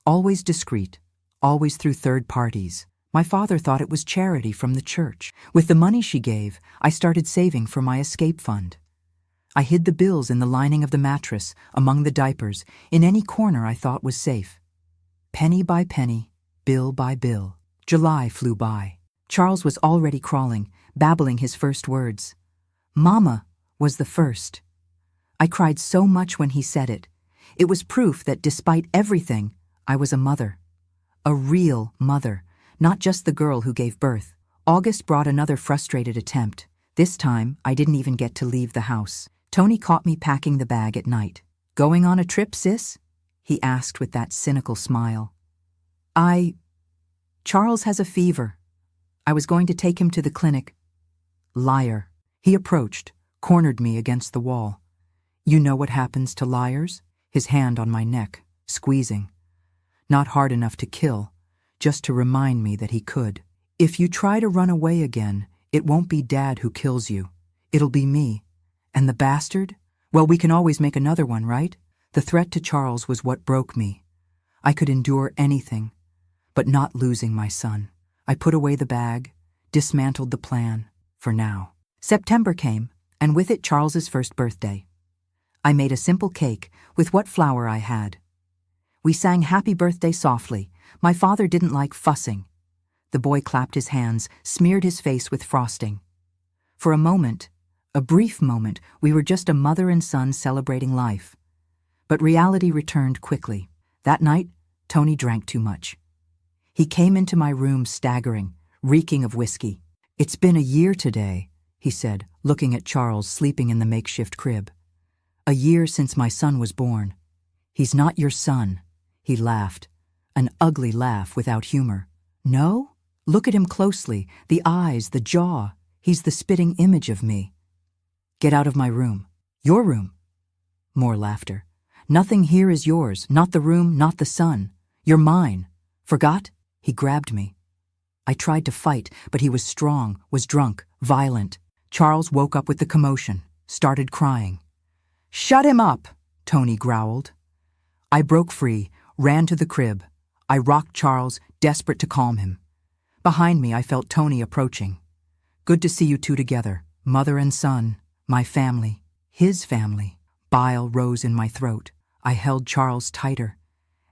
Always discreet, always through third parties. My father thought it was charity from the church. With the money she gave, I started saving for my escape fund. I hid the bills in the lining of the mattress, among the diapers, in any corner I thought was safe. Penny by penny, bill by bill. July flew by. Charles was already crawling, babbling his first words. "Mama, was the first. I cried so much when he said it. It was proof that despite everything, I was a mother. A real mother, not just the girl who gave birth. August brought another frustrated attempt. This time, I didn't even get to leave the house. Tony caught me packing the bag at night. "Going on a trip, sis?" he asked with that cynical smile. Charles has a fever. I was going to take him to the clinic." Liar. He approached, cornered me against the wall. "You know what happens to liars?" His hand on my neck, squeezing. Not hard enough to kill, just to remind me that he could. "If you try to run away again, it won't be Dad who kills you. It'll be me. And the bastard? Well, we can always make another one, right?" The threat to Charles was what broke me. I could endure anything, but not losing my son. I put away the bag, dismantled the plan, for now. September came, and with it Charles's first birthday. I made a simple cake with what flour I had. We sang Happy Birthday softly. My father didn't like fussing. The boy clapped his hands, smeared his face with frosting. For a moment, a brief moment, we were just a mother and son celebrating life. But reality returned quickly. That night, Tony drank too much. He came into my room staggering, reeking of whiskey. "It's been a year today," he said, looking at Charles sleeping in the makeshift crib. "A year since my son was born." "He's not your son," he laughed, an ugly laugh without humor. "No? Look at him closely, the eyes, the jaw. He's the spitting image of me." "Get out of my room." "Your room." More laughter. "Nothing here is yours, not the room, not the son. You're mine. Forgot?" He grabbed me. I tried to fight, but he was strong, was drunk, violent. Charles woke up with the commotion, started crying. "Shut him up," Tony growled. I broke free, ran to the crib. I rocked Charles, desperate to calm him. Behind me, I felt Tony approaching. "Good to see you two together, mother and son, my family, his family." Bile rose in my throat. I held Charles tighter,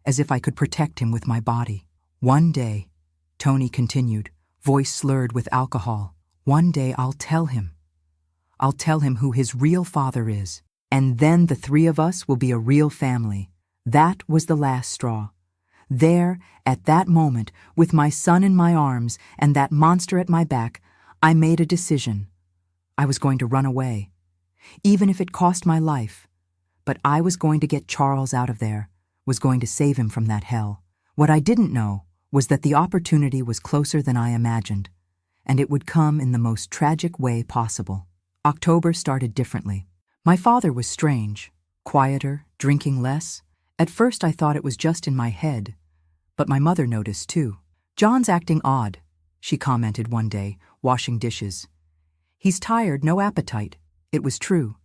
as if I could protect him with my body. "One day," Tony continued, voice slurred with alcohol, "one day I'll tell him. I'll tell him who his real father is, and then the three of us will be a real family." That was the last straw. There, at that moment, with my son in my arms and that monster at my back, I made a decision. I was going to run away, even if it cost my life. But I was going to get Charles out of there, was going to save him from that hell. What I didn't know was that the opportunity was closer than I imagined, and it would come in the most tragic way possible. October started differently. My father was strange, quieter, drinking less. At first I thought it was just in my head, but my mother noticed too. "John's acting odd," she commented one day, washing dishes. "He's tired, no appetite." It was true.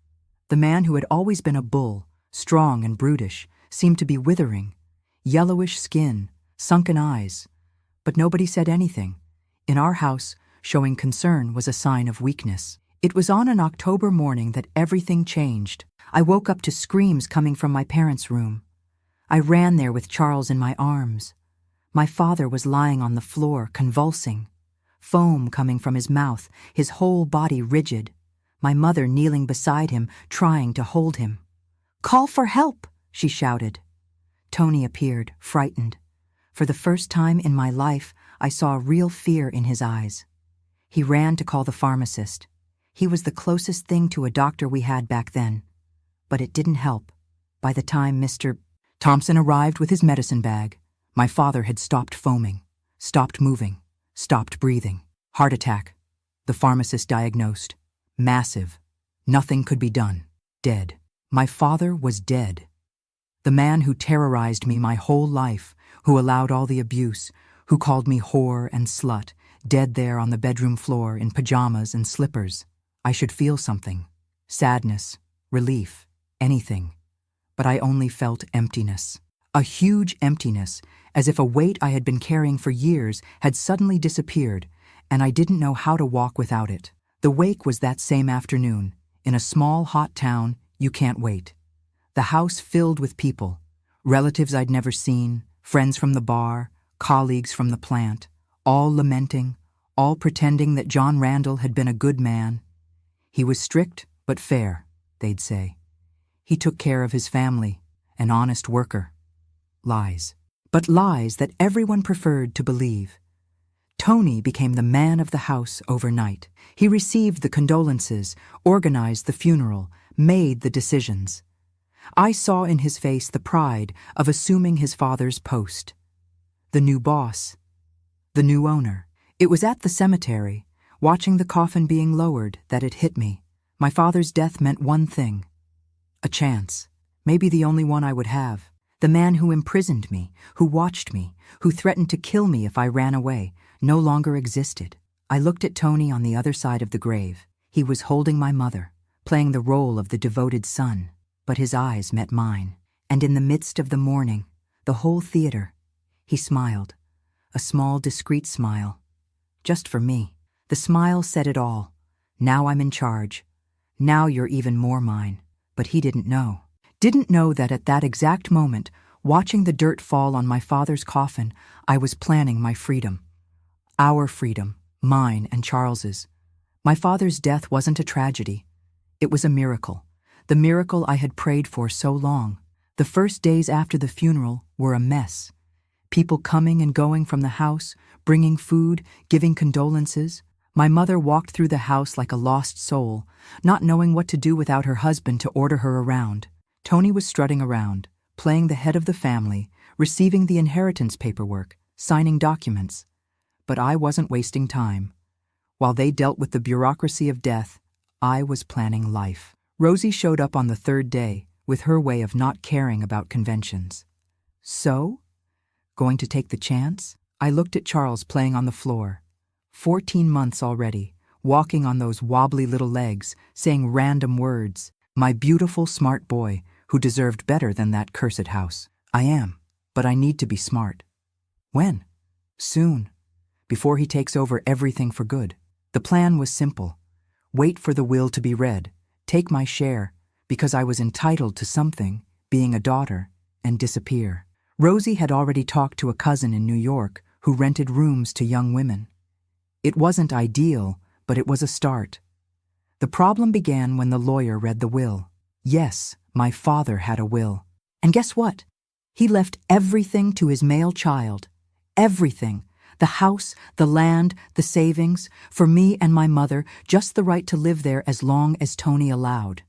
The man who had always been a bull, strong and brutish, seemed to be withering. Yellowish skin, sunken eyes. But nobody said anything. In our house, showing concern was a sign of weakness. It was on an October morning that everything changed. I woke up to screams coming from my parents' room. I ran there with Charles in my arms. My father was lying on the floor, convulsing. Foam coming from his mouth, his whole body rigid. My mother kneeling beside him, trying to hold him. "Call for help," she shouted. Tony appeared, frightened. For the first time in my life, I saw real fear in his eyes. He ran to call the pharmacist. He was the closest thing to a doctor we had back then. But it didn't help. By the time Mr. Thompson arrived with his medicine bag, my father had stopped foaming, stopped moving, stopped breathing. "Heart attack," the pharmacist diagnosed. "Massive. Nothing could be done. Dead." My father was dead. The man who terrorized me my whole life, who allowed all the abuse, who called me whore and slut, dead there on the bedroom floor in pajamas and slippers. I should feel something. Sadness, relief, anything. But I only felt emptiness. A huge emptiness, as if a weight I had been carrying for years had suddenly disappeared, and I didn't know how to walk without it. The wake was that same afternoon. In a small, hot town, you can't wait. The house filled with people, relatives I'd never seen, friends from the bar, colleagues from the plant, all lamenting, all pretending that John Randall had been a good man. He was strict, but fair, they'd say. He took care of his family, an honest worker. Lies. But lies that everyone preferred to believe. Tony became the man of the house overnight. He received the condolences, organized the funeral, made the decisions. I saw in his face the pride of assuming his father's post. The new boss. The new owner. It was at the cemetery, watching the coffin being lowered, that it hit me. My father's death meant one thing. A chance. Maybe the only one I would have. The man who imprisoned me, who watched me, who threatened to kill me if I ran away, no longer existed. I looked at Tony on the other side of the grave. He was holding my mother, playing the role of the devoted son, but his eyes met mine. And in the midst of the mourning, the whole theater, he smiled. A small, discreet smile. Just for me. The smile said it all. Now I'm in charge. Now you're even more mine. But he didn't know. Didn't know that at that exact moment, watching the dirt fall on my father's coffin, I was planning my freedom. Our freedom, mine and Charles's. My father's death wasn't a tragedy. It was a miracle. The miracle I had prayed for so long. The first days after the funeral were a mess. People coming and going from the house, bringing food, giving condolences. My mother walked through the house like a lost soul, not knowing what to do without her husband to order her around. Tony was strutting around, playing the head of the family, receiving the inheritance paperwork, signing documents. But I wasn't wasting time. While they dealt with the bureaucracy of death, I was planning life. Rosie showed up on the third day, with her way of not caring about conventions. So? Going to take the chance? I looked at Charles playing on the floor. 14 months already, walking on those wobbly little legs, saying random words. My beautiful, smart boy, who deserved better than that cursed house. I am, but I need to be smart. When? Soon. Before he takes over everything for good. The plan was simple. Wait for the will to be read, take my share, because I was entitled to something, being a daughter, and disappear. Rosie had already talked to a cousin in New York who rented rooms to young women. It wasn't ideal, but it was a start. The problem began when the lawyer read the will. Yes, my father had a will. And guess what? He left everything to his male child. Everything. The house, the land, the savings, for me and my mother, just the right to live there as long as Tony allowed.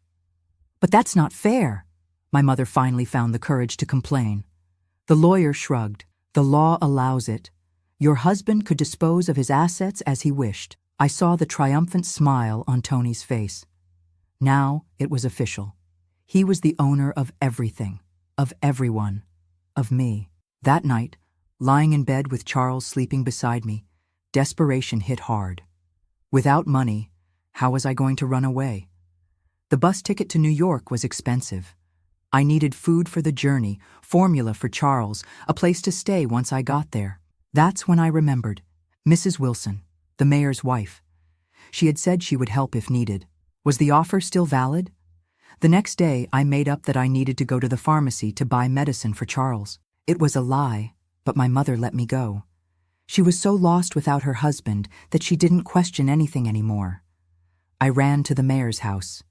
But that's not fair, my mother finally found the courage to complain. The lawyer shrugged. The law allows it. Your husband could dispose of his assets as he wished. I saw the triumphant smile on Tony's face. Now it was official. He was the owner of everything, of everyone, of me. That night, lying in bed with Charles sleeping beside me, desperation hit hard. Without money, how was I going to run away? The bus ticket to New York was expensive. I needed food for the journey, formula for Charles, a place to stay once I got there. That's when I remembered. Mrs. Wilson, the mayor's wife. She had said she would help if needed. Was the offer still valid? The next day, I made up that I needed to go to the pharmacy to buy medicine for Charles. It was a lie, but my mother let me go. She was so lost without her husband that she didn't question anything anymore. I ran to the mayor's house.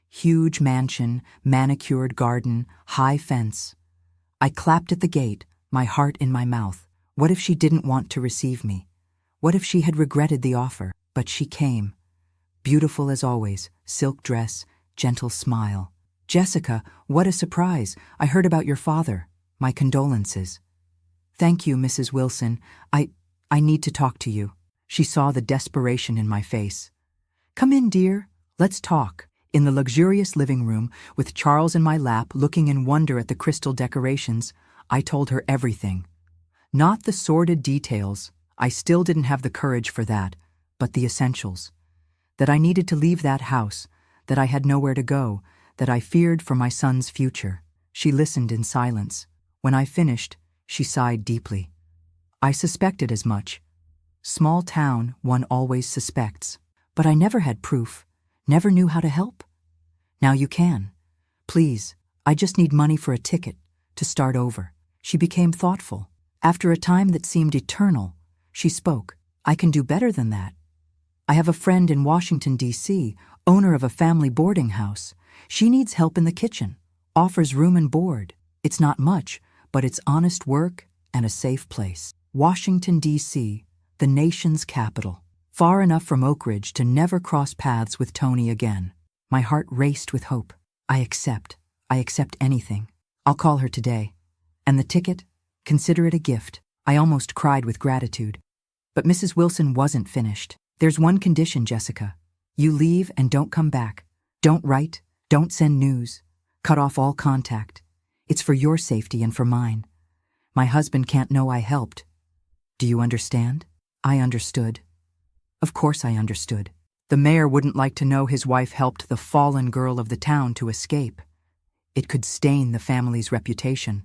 Huge mansion, manicured garden, high fence. I clapped at the gate, my heart in my mouth. What if she didn't want to receive me? What if she had regretted the offer? But she came. Beautiful as always, silk dress, gentle smile. Jessica, what a surprise. I heard about your father. My condolences. Thank you, Mrs. Wilson. I need to talk to you. She saw the desperation in my face. Come in, dear. Let's talk. In the luxurious living room, with Charles in my lap looking in wonder at the crystal decorations, I told her everything. Not the sordid details. I still didn't have the courage for that, but the essentials. That I needed to leave that house, that I had nowhere to go, that I feared for my son's future. She listened in silence. When I finished, she sighed deeply. I suspected as much. Small town, one always suspects. But I never had proof, never knew how to help. Now you can. Please, I just need money for a ticket, to start over. She became thoughtful. After a time that seemed eternal, she spoke. I can do better than that. I have a friend in Washington, D.C. owner of a family boarding house. She needs help in the kitchen, offers room and board. It's not much, but it's honest work and a safe place. Washington, D.C., the nation's capital. Far enough from Oak Ridge to never cross paths with Tony again. My heart raced with hope. I accept anything. I'll call her today. And the ticket? Consider it a gift. I almost cried with gratitude. But Mrs. Wilson wasn't finished. There's one condition, Jessica. You leave and don't come back. Don't write, don't send news. Cut off all contact. It's for your safety and for mine. My husband can't know I helped. Do you understand? I understood. Of course I understood. The mayor wouldn't like to know his wife helped the fallen girl of the town to escape. It could stain the family's reputation.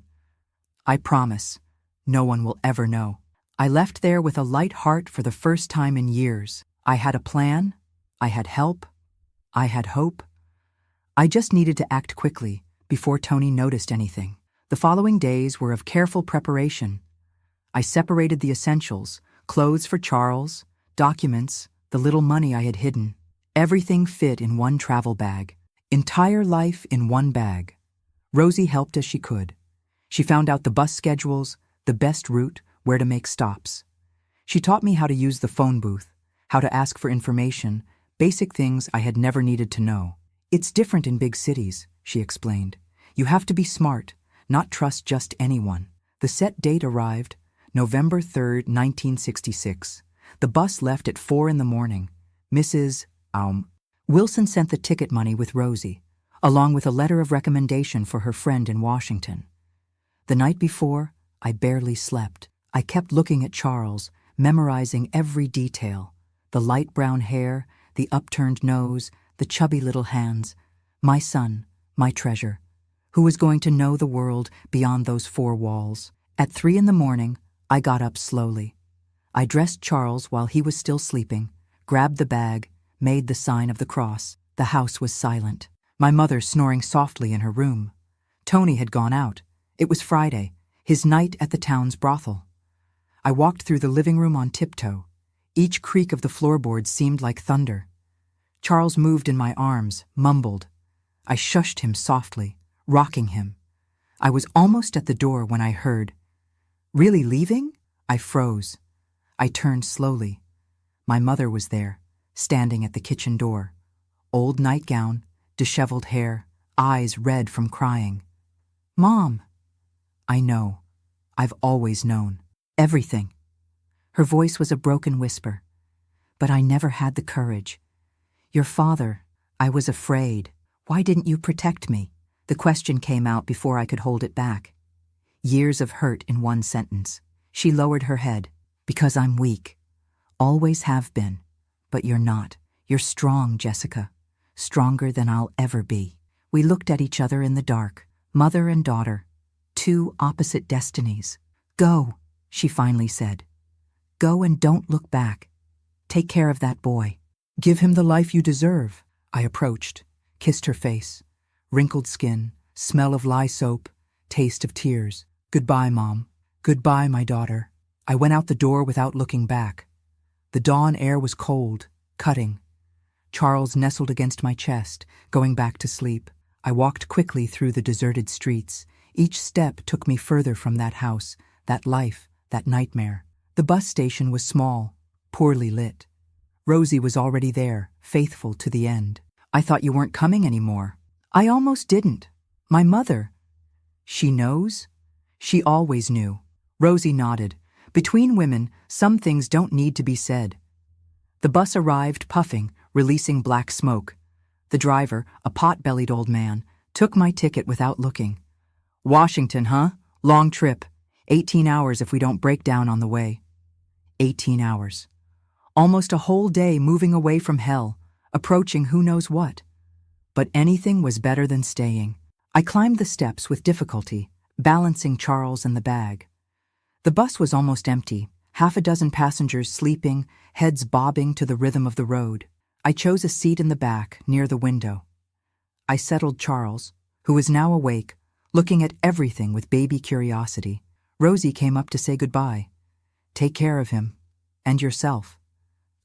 I promise, no one will ever know. I left there with a light heart for the first time in years. I had a plan, I had help, I had hope. I just needed to act quickly before Tony noticed anything. The following days were of careful preparation. I separated the essentials, clothes for Charles, documents, the little money I had hidden. Everything fit in one travel bag. Entire life in one bag. Rosie helped as she could. She found out the bus schedules, the best route, where to make stops. She taught me how to use the phone booth, how to ask for information, basic things I had never needed to know. It's different in big cities, she explained. You have to be smart, not trust just anyone. The set date arrived, November 3rd, 1966. The bus left at 4 in the morning. Mrs. Wilson sent the ticket money with Rosie, along with a letter of recommendation for her friend in Washington. The night before, I barely slept. I kept looking at Charles, memorizing every detail. The light brown hair, the upturned nose, the chubby little hands. My son, my treasure, who was going to know the world beyond those four walls. At 3 in the morning, I got up slowly. I dressed Charles while he was still sleeping, grabbed the bag, made the sign of the cross. The house was silent. My mother snoring softly in her room. Tony had gone out. It was Friday, his night at the town's brothel. I walked through the living room on tiptoe. Each creak of the floorboards seemed like thunder. Charles moved in my arms, mumbled. I shushed him softly, rocking him. I was almost at the door when I heard, "Really leaving?" I froze. I turned slowly. My mother was there, standing at the kitchen door. Old nightgown, disheveled hair, eyes red from crying. "Mom!" I know. I've always known. Everything. Her voice was a broken whisper. But I never had the courage. "Your father, I was afraid. Why didn't you protect me?" The question came out before I could hold it back. Years of hurt in one sentence. She lowered her head. "Because I'm weak. Always have been. But you're not. You're strong, Jessica. Stronger than I'll ever be." We looked at each other in the dark, mother and daughter. Two opposite destinies. "Go," she finally said. "Go and don't look back. Take care of that boy. Give him the life you deserve." I approached, kissed her face. Wrinkled skin, smell of lye soap, taste of tears. "Goodbye, Mom. Goodbye, my daughter." I went out the door without looking back. The dawn air was cold, cutting. Charles nestled against my chest, going back to sleep. I walked quickly through the deserted streets. Each step took me further from that house, that life, that nightmare. The bus station was small, poorly lit. Rosie was already there, faithful to the end. "I thought you weren't coming anymore." "I almost didn't. My mother." "She knows?" "She always knew." Rosie nodded. Between women, some things don't need to be said. The bus arrived, puffing, releasing black smoke. The driver, a pot-bellied old man, took my ticket without looking. "Washington, huh? Long trip. 18 hours if we don't break down on the way." 18 hours. Almost a whole day moving away from hell, approaching who knows what. But anything was better than staying. I climbed the steps with difficulty, balancing Charles and the bag. The bus was almost empty, half a dozen passengers sleeping, heads bobbing to the rhythm of the road. I chose a seat in the back, near the window. I settled Charles, who was now awake, looking at everything with baby curiosity. Rosie came up to say goodbye. "Take care of him. And yourself."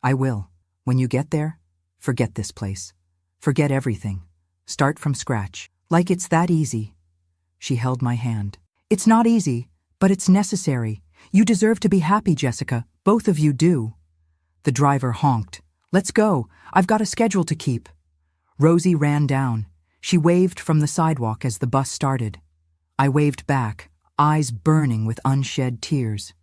"I will. When you get there, forget this place. Forget everything. Start from scratch. Like it's that easy. She held my hand. It's not easy, but it's necessary. You deserve to be happy, Jessica. Both of you do. The driver honked. Let's go. I've got a schedule to keep. Rosie ran down. She waved from the sidewalk as the bus started. I waved back, eyes burning with unshed tears.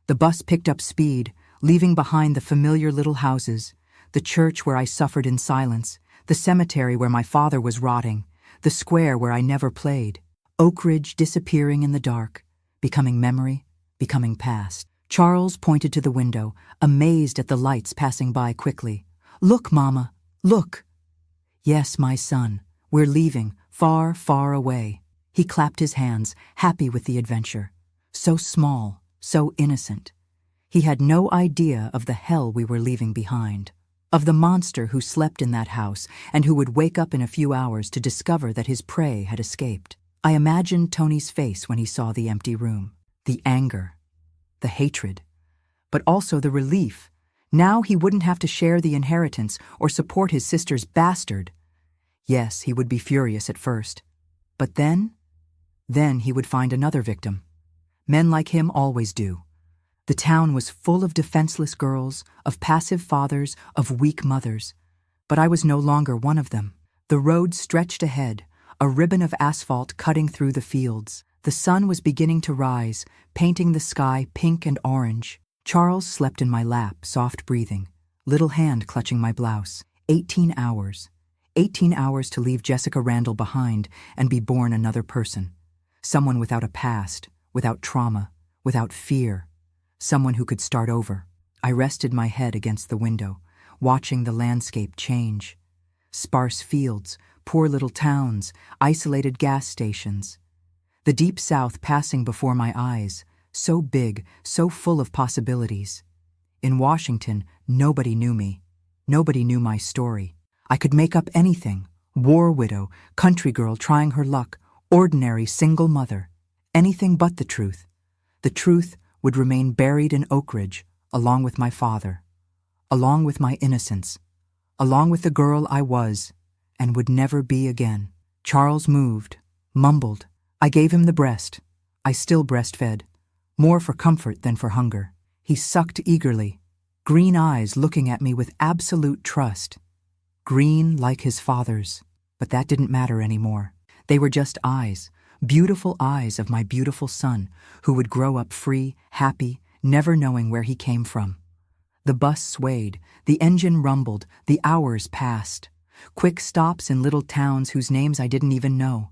The bus picked up speed, leaving behind the familiar little houses, the church where I suffered in silence, the cemetery where my father was rotting, the square where I never played. Oak Ridge disappearing in the dark, becoming memory, becoming past. Charles pointed to the window, amazed at the lights passing by quickly. Look, Mama, look. Yes, my son, we're leaving, far, far away. He clapped his hands, happy with the adventure. So small, so innocent. He had no idea of the hell we were leaving behind, of the monster who slept in that house and who would wake up in a few hours to discover that his prey had escaped. I imagined Tony's face when he saw the empty room, the anger, the hatred, but also the relief. Now he wouldn't have to share the inheritance or support his sister's bastard. Yes, he would be furious at first, but then he would find another victim. Men like him always do. The town was full of defenseless girls, of passive fathers, of weak mothers, but I was no longer one of them. The road stretched ahead, a ribbon of asphalt cutting through the fields. The sun was beginning to rise, painting the sky pink and orange. Charles slept in my lap, soft breathing, little hand clutching my blouse. 18 hours. 18 hours to leave Jessica Randall behind and be born another person. Someone without a past, without trauma, without fear. Someone who could start over. I rested my head against the window, watching the landscape change. Sparse fields, poor little towns, isolated gas stations. The deep South passing before my eyes, so big, so full of possibilities. In Washington, nobody knew me. Nobody knew my story. I could make up anything. War widow, country girl trying her luck, ordinary single mother. Anything but the truth. The truth would remain buried in Oak Ridge, along with my father, along with my innocence, along with the girl I was and would never be again. Charles moved, mumbled. I gave him the breast. I still breastfed, more for comfort than for hunger. He sucked eagerly, green eyes looking at me with absolute trust. Green like his father's, but that didn't matter anymore. They were just eyes, beautiful eyes of my beautiful son, who would grow up free, happy, never knowing where he came from. The bus swayed, the engine rumbled, the hours passed. Quick stops in little towns whose names I didn't even know.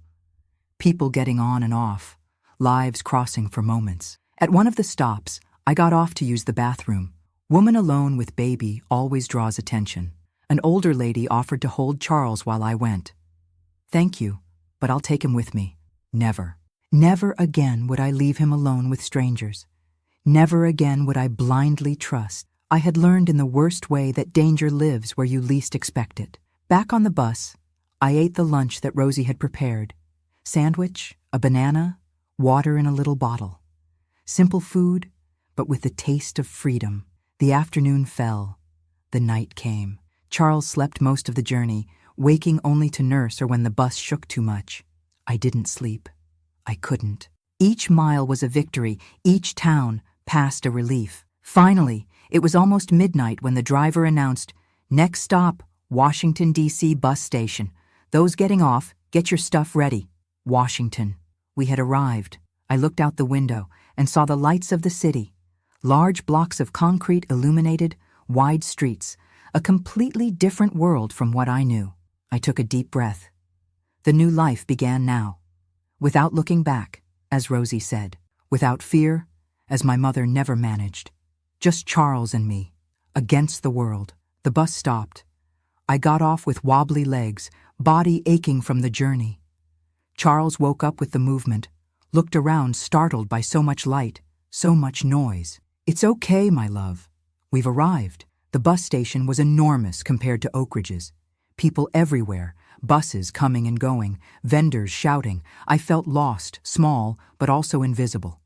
People getting on and off, lives crossing for moments. At one of the stops, I got off to use the bathroom. Woman alone with baby always draws attention. An older lady offered to hold Charles while I went. Thank you, but I'll take him with me. Never. Never again would I leave him alone with strangers. Never again would I blindly trust. I had learned in the worst way that danger lives where you least expect it. Back on the bus, I ate the lunch that Rosie had prepared. Sandwich, a banana, water in a little bottle. Simple food, but with the taste of freedom. The afternoon fell. The night came. Charles slept most of the journey, waking only to nurse or when the bus shook too much. I didn't sleep. I couldn't. Each mile was a victory, each town passed a relief. Finally, it was almost midnight when the driver announced, "Next stop, Washington, D.C. bus station. Those getting off, get your stuff ready." Washington. We had arrived. I looked out the window and saw the lights of the city. Large blocks of concrete illuminated, wide streets, a completely different world from what I knew. I took a deep breath. The new life began now. Without looking back, as Rosie said. Without fear, as my mother never managed. Just Charles and me, against the world. The bus stopped. I got off with wobbly legs, body aching from the journey. Charles woke up with the movement, looked around startled by so much light, so much noise. "It's okay, my love. We've arrived." The bus station was enormous compared to Oak Ridge's. People everywhere, buses coming and going, vendors shouting. I felt lost, small, but also invisible.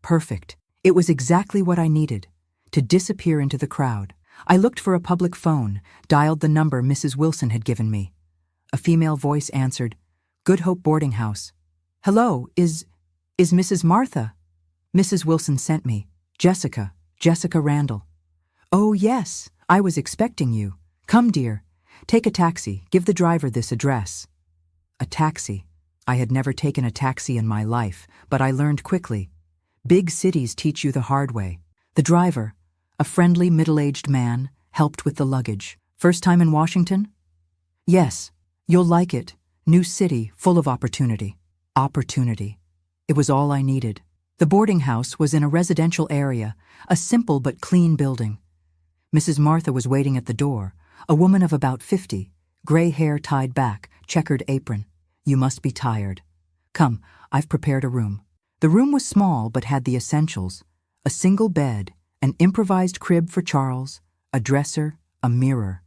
Perfect. It was exactly what I needed, to disappear into the crowd. I looked for a public phone, dialed the number Mrs. Wilson had given me. A female voice answered, "Good Hope Boarding House." "Hello, is Mrs. Martha?" "Mrs. Wilson sent me. Jessica Randall." "Oh, yes, I was expecting you. Come, dear. Take a taxi. Give the driver this address." A taxi. I had never taken a taxi in my life, but I learned quickly. Big cities teach you the hard way. The driver, a friendly middle-aged man, helped with the luggage. "First time in Washington?" "Yes. You'll like it. New city, full of opportunity." Opportunity. It was all I needed. The boarding house was in a residential area, a simple but clean building. Mrs. Martha was waiting at the door, a woman of about 50, gray hair tied back, checkered apron. "You must be tired. Come, I've prepared a room." The room was small but had the essentials: a single bed, an improvised crib for Charles, a dresser, a mirror.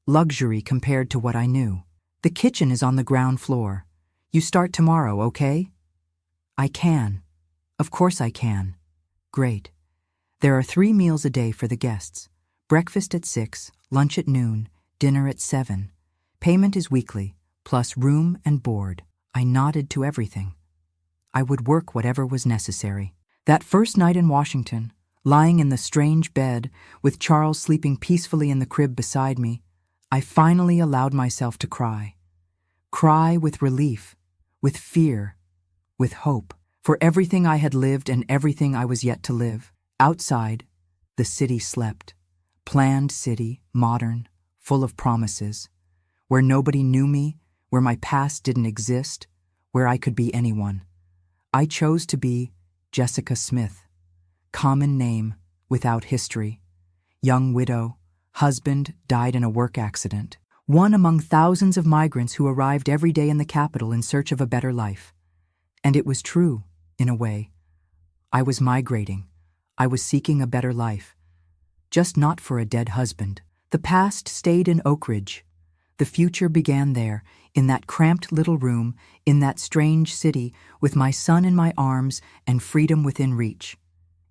Luxury compared to what I knew. "The kitchen is on the ground floor. You start tomorrow, okay?" "I can. Of course I can." "Great. There are 3 meals a day for the guests. Breakfast at 6, lunch at noon, dinner at 7. Payment is weekly, plus room and board." I nodded to everything. I would work whatever was necessary. That first night in Washington, lying in the strange bed, with Charles sleeping peacefully in the crib beside me, I finally allowed myself to cry. Cry with relief, with fear, with hope, for everything I had lived and everything I was yet to live. Outside, the city slept. Planned city, modern, full of promises, where nobody knew me, where my past didn't exist, where I could be anyone. I chose to be Jessica Smith. Common name, without history. Young widow, husband died in a work accident. One among thousands of migrants who arrived every day in the capital in search of a better life. And it was true, in a way. I was migrating. I was seeking a better life. Just not for a dead husband. The past stayed in Oak Ridge. The future began there, in that cramped little room, in that strange city, with my son in my arms and freedom within reach.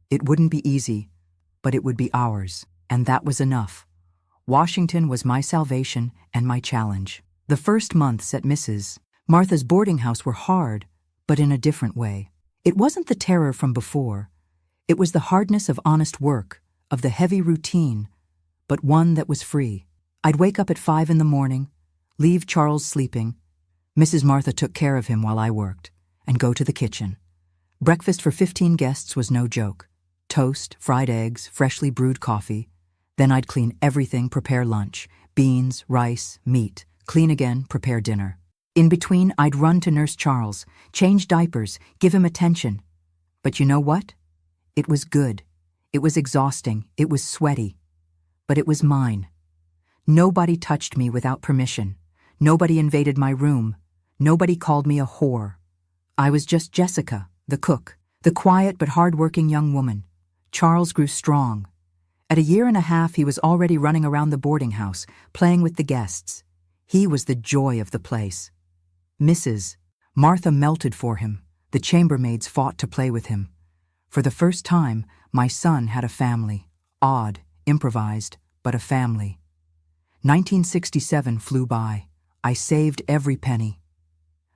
It wouldn't be easy, but it would be ours, and that was enough. Washington was my salvation and my challenge. The first months at Mrs. Martha's boarding house were hard, but in a different way. It wasn't the terror from before. It was the hardness of honest work, of the heavy routine, but one that was free. I'd wake up at 5 in the morning, leave Charles sleeping. Mrs. Martha took care of him while I worked, and go to the kitchen. Breakfast for 15 guests was no joke. Toast, fried eggs, freshly brewed coffee. Then I'd clean everything, prepare lunch, beans, rice, meat, clean again, prepare dinner. In between, I'd run to nurse Charles, change diapers, give him attention. But you know what? It was good. It was exhausting. It was sweaty. But it was mine. Nobody touched me without permission. Nobody invaded my room. Nobody called me a whore. I was just Jessica, the cook, the quiet but hard-working young woman. Charles grew strong. At 1.5 years, he was already running around the boarding house, playing with the guests. He was the joy of the place. Mrs. Martha melted for him. The chambermaids fought to play with him. For the first time, my son had a family. Odd, improvised, but a family. 1967 flew by. I saved every penny.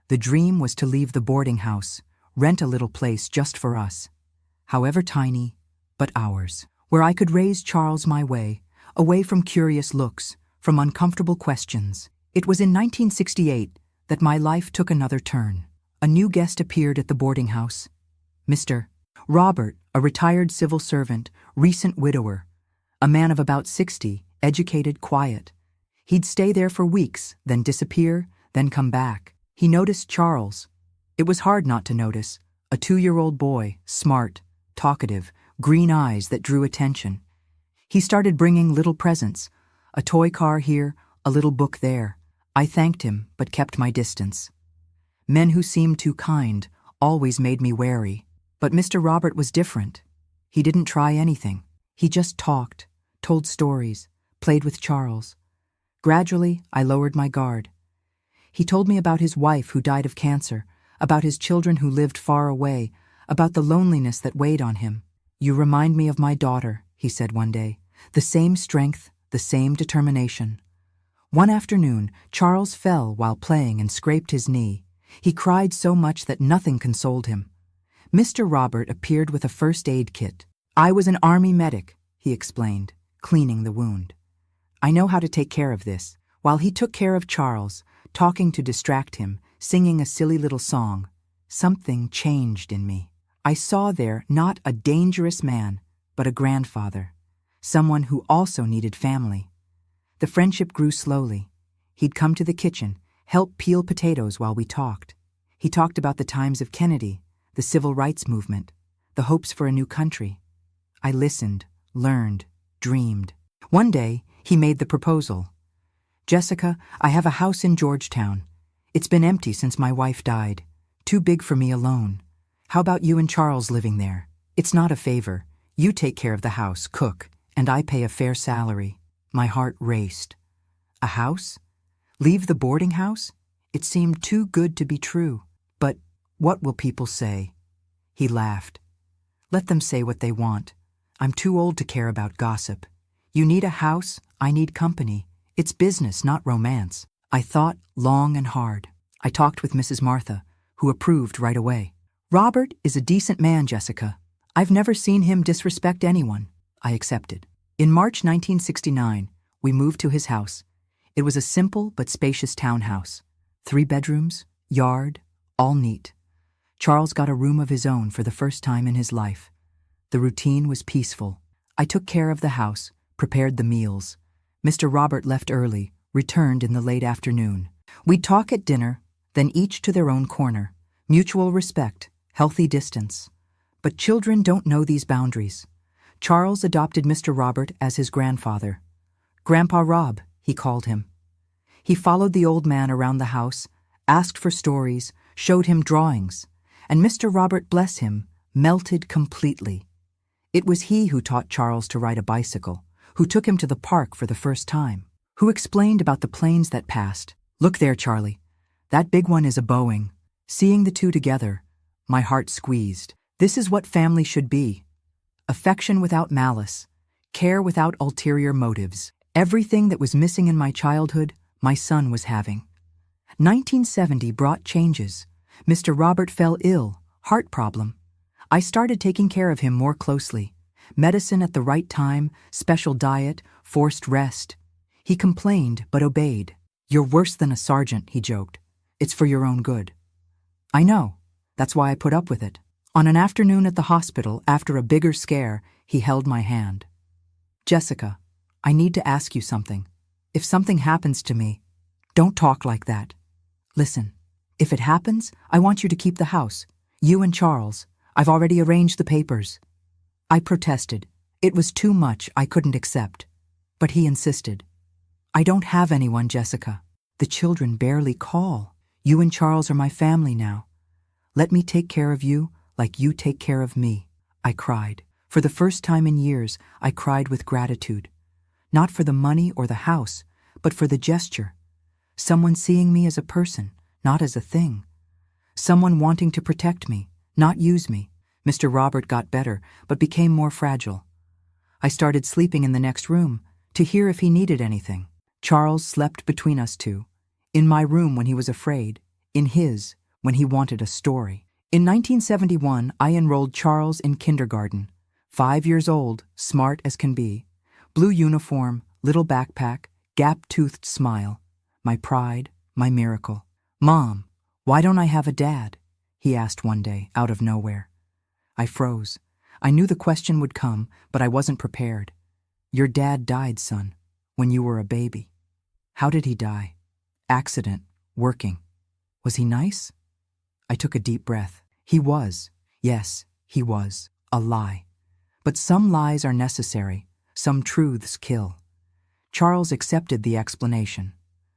The dream was to leave the boarding house, rent a little place just for us. However tiny, but ours. Where I could raise Charles my way, away from curious looks, from uncomfortable questions. It was in 1968 that my life took another turn. A new guest appeared at the boarding house. Mr. Robert, a retired civil servant, recent widower. A man of about 60, educated, quiet. He'd stay there for weeks, then disappear, then come back. He noticed Charles. It was hard not to notice. A 2-year-old boy, smart, talkative, green eyes that drew attention. He started bringing little presents, a toy car here, a little book there. I thanked him, but kept my distance. Men who seemed too kind always made me wary. But Mr. Robert was different. He didn't try anything. He just talked, told stories, played with Charles. Gradually, I lowered my guard. He told me about his wife who died of cancer, about his children who lived far away, about the loneliness that weighed on him. "You remind me of my daughter," he said one day. "The same strength, the same determination. One afternoon, Charles fell while playing and scraped his knee. He cried so much that nothing consoled him. Mr. Robert appeared with a first aid kit. "I was an army medic," he explained, cleaning the wound. "I know how to take care of this." While he took care of Charles, talking to distract him, singing a silly little song, something changed in me. I saw there not a dangerous man, but a grandfather, someone who also needed family. The friendship grew slowly. He'd come to the kitchen, help peel potatoes while we talked. He talked about the times of Kennedy, the civil rights movement, the hopes for a new country. I listened, learned, dreamed. One day, he made the proposal. "Jessica, I have a house in Georgetown. It's been empty since my wife died. Too big for me alone. How about you and Charles living there? It's not a favor. You take care of the house, cook, and I pay a fair salary." My heart raced. A house? Leave the boarding house? It seemed too good to be true. But what will people say? He laughed. "Let them say what they want. I'm too old to care about gossip. You need a house, I need company. It's business, not romance." I thought long and hard. I talked with Mrs. Martha, who approved right away. "Robert is a decent man, Jessica. I've never seen him disrespect anyone." I accepted. In March 1969, we moved to his house. It was a simple but spacious townhouse. 3 bedrooms, yard, all neat. Charles got a room of his own for the first time in his life. The routine was peaceful. I took care of the house, prepared the meals. Mr. Robert left early, returned in the late afternoon. We'd talk at dinner, then each to their own corner. Mutual respect, healthy distance. But children don't know these boundaries. Charles adopted Mr. Robert as his grandfather. Grandpa Rob, he called him. He followed the old man around the house, asked for stories, showed him drawings, and Mr. Robert, bless him, melted completely. It was he who taught Charles to ride a bicycle, who took him to the park for the first time, who explained about the planes that passed. "Look there, Charlie. That big one is a Boeing." Seeing the two together, my heart squeezed. This is what family should be. Affection without malice, care without ulterior motives. Everything that was missing in my childhood, my son was having. 1970 brought changes. Mr. Robert fell ill, heart problem. I started taking care of him more closely. Medicine at the right time, special diet, forced rest. He complained but obeyed. "You're worse than a sergeant," he joked. "It's for your own good." I know. That's why I put up with it. On an afternoon at the hospital, after a bigger scare, he held my hand. "Jessica, I need to ask you something. If something happens to me, don't talk like that. Listen, if it happens, I want you to keep the house. You and Charles. I've already arranged the papers." I protested. It was too much I couldn't accept. But he insisted. "I don't have anyone, Jessica. The children barely call. You and Charles are my family now. Let me take care of you like you take care of me." I cried. For the first time in years, I cried with gratitude. Not for the money or the house, but for the gesture. Someone seeing me as a person, not as a thing. Someone wanting to protect me, not use me. Mr. Robert got better, but became more fragile. I started sleeping in the next room to hear if he needed anything. Charles slept between us two. In my room when he was afraid, in his when he wanted a story. In 1971, I enrolled Charles in kindergarten. 5 years old, smart as can be. Blue uniform, little backpack, gap-toothed smile. My pride, my miracle. "Mom, why don't I have a dad?" he asked one day, out of nowhere. I froze. I knew the question would come, but I wasn't prepared. "Your dad died, son, when you were a baby." "How did he die?" "Accident, working." "Was he nice?" I took a deep breath. He was. Yes, he was. A lie. But some lies are necessary. Some truths kill. Charles accepted the explanation.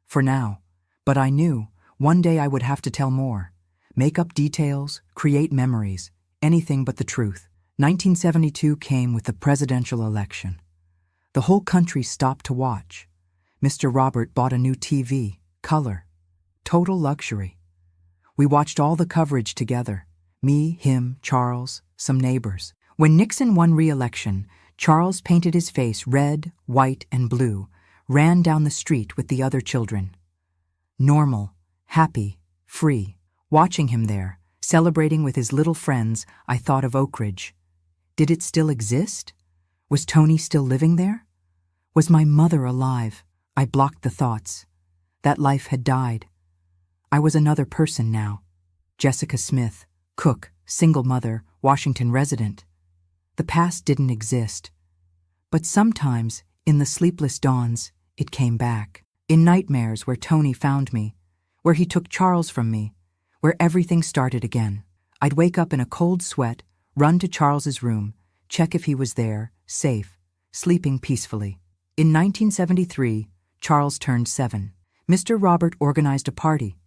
For now. But I knew one day I would have to tell more. Make up details, create memories, anything but the truth. 1972 came with the presidential election. The whole country stopped to watch. Mr. Robert bought a new TV, color. Total luxury. We watched all the coverage together. Me, him, Charles, some neighbors. When Nixon won re-election, Charles painted his face red, white, and blue, ran down the street with the other children. Normal, happy, free. Watching him there, celebrating with his little friends, I thought of Oak Ridge. Did it still exist? Was Tony still living there? Was my mother alive? I blocked the thoughts. That life had died. I was another person now. Jessica Smith, cook, single mother, Washington resident. The past didn't exist. But sometimes, in the sleepless dawns, it came back. In nightmares where Tony found me, where he took Charles from me, where everything started again. I'd wake up in a cold sweat, run to Charles's room, check if he was there, safe, sleeping peacefully. In 1973, Charles turned 7. Mr. Robert organized a party.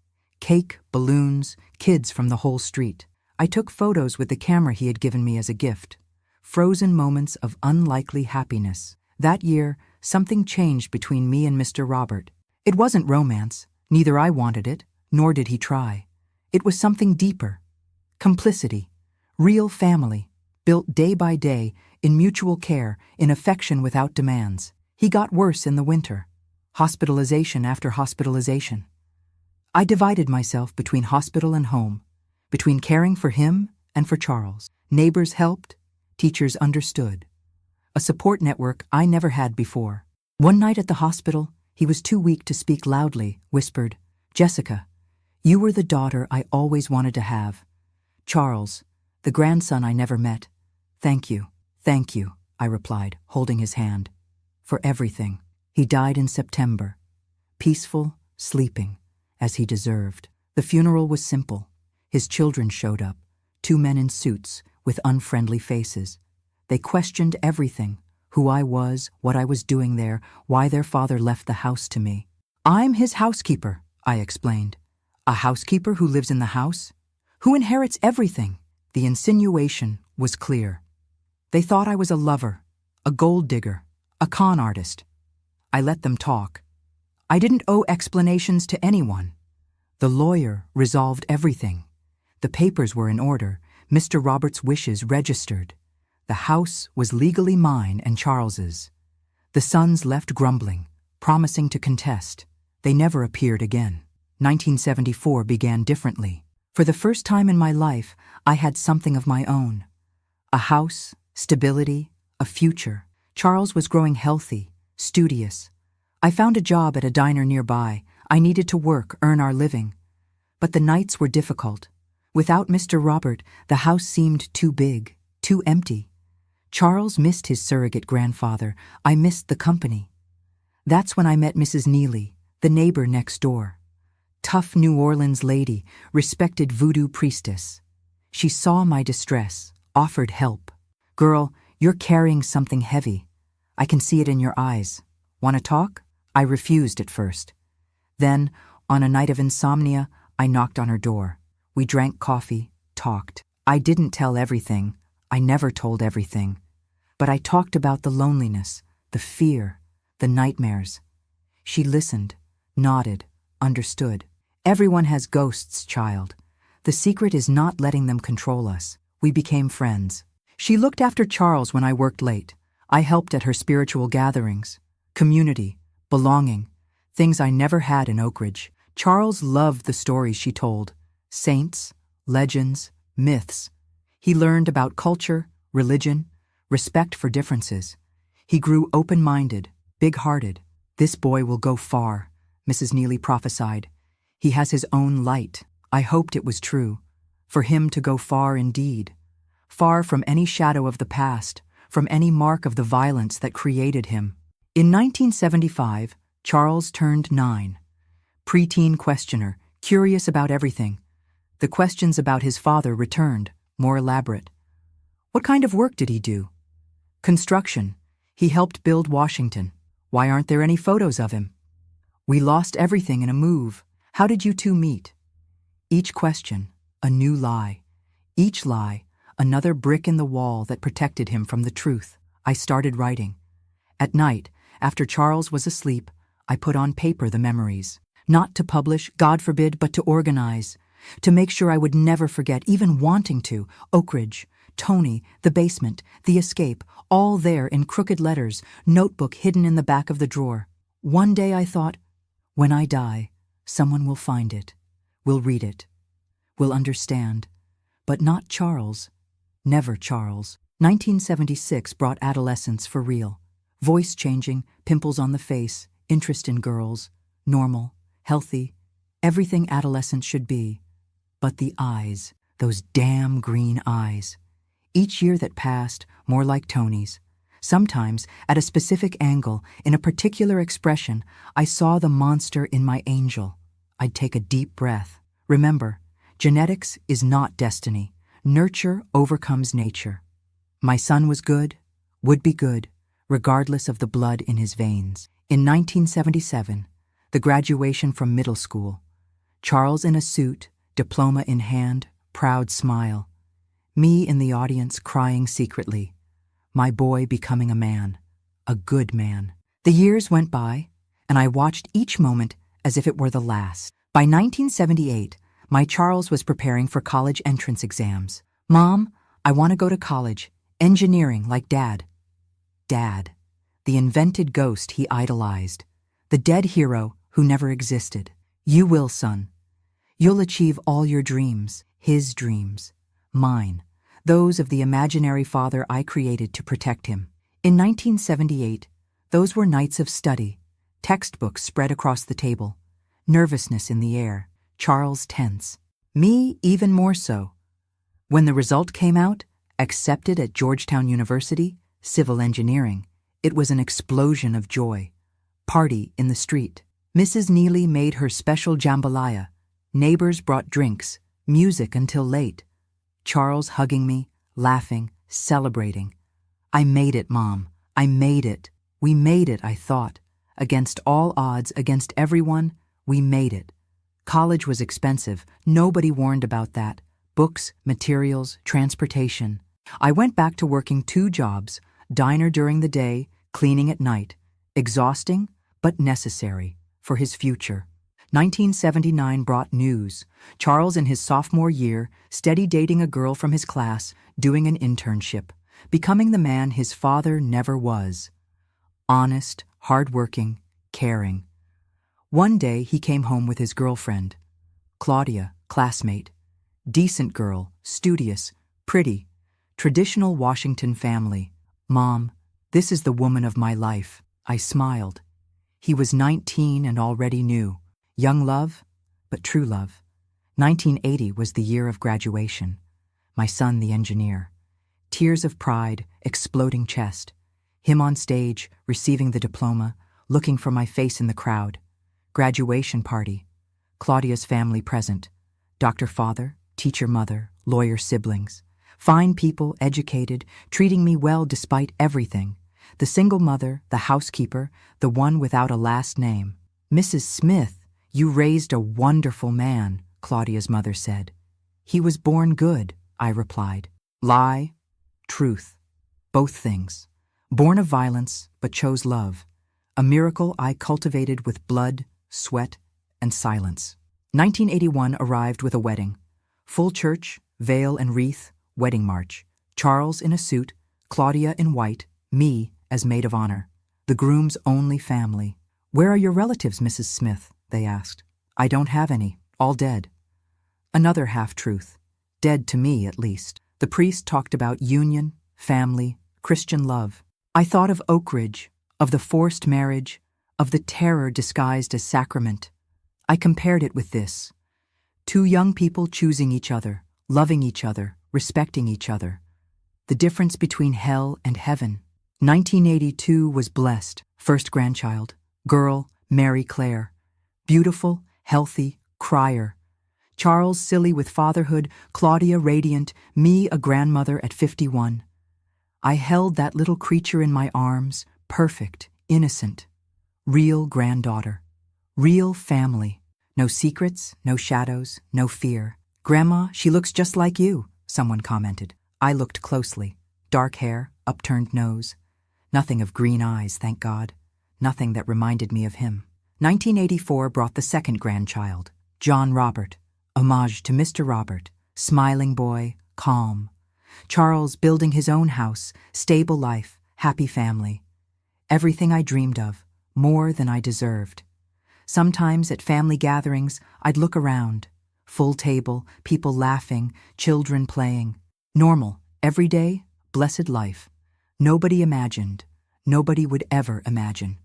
Cake, balloons, kids from the whole street. I took photos with the camera he had given me as a gift. Frozen moments of unlikely happiness. That year, something changed between me and Mr. Robert. It wasn't romance. Neither I wanted it, nor did he try. It was something deeper. Complicity. Real family. Built day by day, in mutual care, in affection without demands. He got worse in the winter. Hospitalization after hospitalization. I divided myself between hospital and home, between caring for him and for Charles. Neighbors helped, teachers understood. A support network I never had before. One night at the hospital, he was too weak to speak loudly, whispered, "Jessica, you were the daughter I always wanted to have. Charles, the grandson I never met. Thank you, I replied, holding his hand. For everything. He died in September. Peaceful, sleeping, as he deserved. The funeral was simple. His children showed up, 2 men in suits with unfriendly faces. They questioned everything, who I was, what I was doing there, why their father left the house to me. "I'm his housekeeper," I explained. "A housekeeper who lives in the house? Who inherits everything?" The insinuation was clear. They thought I was a lover, a gold digger, a con artist. I let them talk. I didn't owe explanations to anyone. The lawyer resolved everything. The papers were in order, Mr. Robert's wishes registered. The house was legally mine and Charles's. The sons left grumbling, promising to contest. They never appeared again. 1974 began differently. For the first time in my life, I had something of my own. A house, stability, a future. Charles was growing healthy, studious. I found a job at a diner nearby. I needed to work, earn our living. But the nights were difficult. Without Mr. Robert, the house seemed too big, too empty. Charles missed his surrogate grandfather. I missed the company. That's when I met Mrs. Neely, the neighbor next door. Tough New Orleans lady, respected voodoo priestess. She saw my distress, offered help. "Girl, you're carrying something heavy. I can see it in your eyes. Want to talk?" I refused at first. Then, on a night of insomnia, I knocked on her door. We drank coffee, talked. I didn't tell everything. I never told everything. But I talked about the loneliness, the fear, the nightmares. She listened, nodded, understood. Everyone has ghosts, child. The secret is not letting them control us. We became friends. She looked after Charles when I worked late. I helped at her spiritual gatherings. Community, belonging, things I never had in Oak Ridge. Charles loved the stories she told. Saints, legends, myths. He learned about culture, religion, respect for differences. He grew open-minded, big-hearted. "This boy will go far," Mrs. Neely prophesied. "He has his own light." I hoped it was true. For him to go far indeed. Far from any shadow of the past, from any mark of the violence that created him. In 1975, Charles turned 9. Preteen questioner, curious about everything. The questions about his father returned, more elaborate. What kind of work did he do? Construction. He helped build Washington. Why aren't there any photos of him? We lost everything in a move. How did you two meet? Each question, a new lie. Each lie, another brick in the wall that protected him from the truth. I started writing. At night, after Charles was asleep, I put on paper the memories. Not to publish, God forbid, but to organize. To make sure I would never forget, even wanting to. Oak Ridge, Tony, the basement, the escape, all there in crooked letters, notebook hidden in the back of the drawer. One day I thought, when I die, someone will find it, will read it, will understand. But not Charles. Never Charles. 1976 brought adolescence for real. Voice changing, pimples on the face, interest in girls, normal, healthy, everything adolescent should be. But the eyes, those damn green eyes. Each year that passed, more like Tony's. Sometimes, at a specific angle, in a particular expression, I saw the monster in my angel. I'd take a deep breath. Remember, genetics is not destiny. Nurture overcomes nature. My son was good, would be good, regardless of the blood in his veins. In 1977, the graduation from middle school. Charles in a suit, diploma in hand, proud smile. Me in the audience crying secretly. My boy becoming a man, a good man. The years went by, and I watched each moment as if it were the last. By 1978, my Charles was preparing for college entrance exams. Mom, I want to go to college, engineering like Dad. Dad, the invented ghost he idolized, the dead hero who never existed. You will, son. You'll achieve all your dreams, his dreams, mine. Those of the imaginary father I created to protect him. In 1978, those were nights of study, textbooks spread across the table, nervousness in the air, Charles tense. Me even more so. When the result came out, accepted at Georgetown University, civil engineering, it was an explosion of joy. Party in the street. Mrs. Neely made her special jambalaya. Neighbors brought drinks, music until late. Charles hugging me, laughing, celebrating. I made it, Mom. I made it. We made it, I thought. Against all odds, against everyone, we made it. College was expensive. Nobody warned about that. Books, materials, transportation. I went back to working 2 jobs, diner during the day, cleaning at night. Exhausting, but necessary for his future. 1979 brought news. Charles in his sophomore year, steady dating a girl from his class, doing an internship, becoming the man his father never was. Honest, hardworking, caring. One day he came home with his girlfriend. Claudia, classmate. Decent girl, studious, pretty. Traditional Washington family. Mom, this is the woman of my life. I smiled. He was 19 and already knew. Young love, but true love. 1980 was the year of graduation. My son, the engineer. Tears of pride, exploding chest. Him on stage, receiving the diploma, looking for my face in the crowd. Graduation party. Claudia's family present. Doctor father, teacher mother, lawyer siblings. Fine people, educated, treating me well despite everything. The single mother, the housekeeper, the one without a last name. Mrs. Smith, you raised a wonderful man, Claudia's mother said. He was born good, I replied. Lie, truth, both things. Born of violence, but chose love. A miracle I cultivated with blood, sweat, and silence. 1981 arrived with a wedding. Full church, veil and wreath, wedding march. Charles in a suit, Claudia in white, me as maid of honor. The groom's only family. Where are your relatives, Mrs. Smith? They asked. I don't have any, all dead. Another half-truth. Dead to me, at least. The priest talked about union, family, Christian love. I thought of Oak Ridge, of the forced marriage, of the terror disguised as sacrament. I compared it with this. 2 young people choosing each other, loving each other, respecting each other. The difference between hell and heaven. 1982 was blessed. First grandchild. Girl, Mary Claire. Beautiful, healthy, crier. Charles silly with fatherhood, Claudia radiant, me a grandmother at 51. I held that little creature in my arms, perfect, innocent. Real granddaughter. Real family. No secrets, no shadows, no fear. Grandma, she looks just like you, someone commented. I looked closely. Dark hair, upturned nose. Nothing of green eyes, thank God. Nothing that reminded me of him. 1984 brought the second grandchild, John Robert. Homage to Mr. Robert, smiling boy, calm. Charles building his own house, stable life, happy family. Everything I dreamed of, more than I deserved. Sometimes at family gatherings, I'd look around. Full table, people laughing, children playing. Normal, everyday, blessed life. Nobody imagined. Nobody would ever imagine.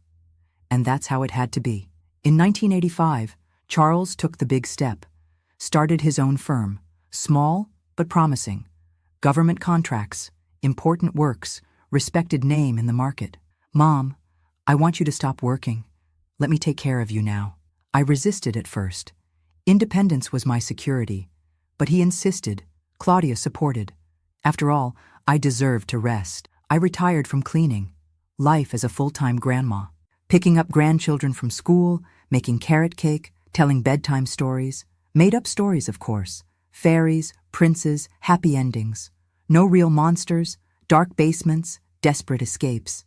And that's how it had to be. In 1985, Charles took the big step. Started his own firm. Small, but promising. Government contracts, important works, respected name in the market. Mom, I want you to stop working. Let me take care of you now. I resisted at first. Independence was my security. But he insisted. Claudia supported. After all, I deserved to rest. I retired from cleaning. Life as a full-time grandma. Picking up grandchildren from school, making carrot cake, telling bedtime stories. Made-up stories, of course. Fairies, princes, happy endings. No real monsters, dark basements, desperate escapes.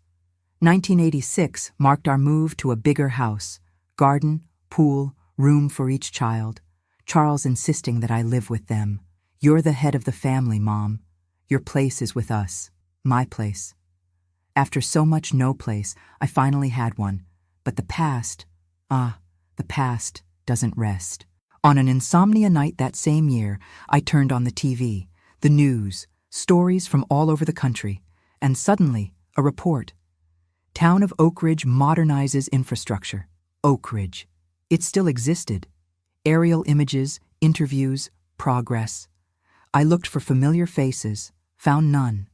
1986 marked our move to a bigger house. Garden, pool, room for each child. Charles insisting that I live with them. You're the head of the family, Mom. Your place is with us. My place. After so much no place, I finally had one. But the past doesn't rest. On an insomnia night that same year, I turned on the TV, the news, stories from all over the country, and suddenly, a report. Town of Oak Ridge modernizes infrastructure. Oak Ridge. It still existed. Aerial images, interviews, progress. I looked for familiar faces, found none.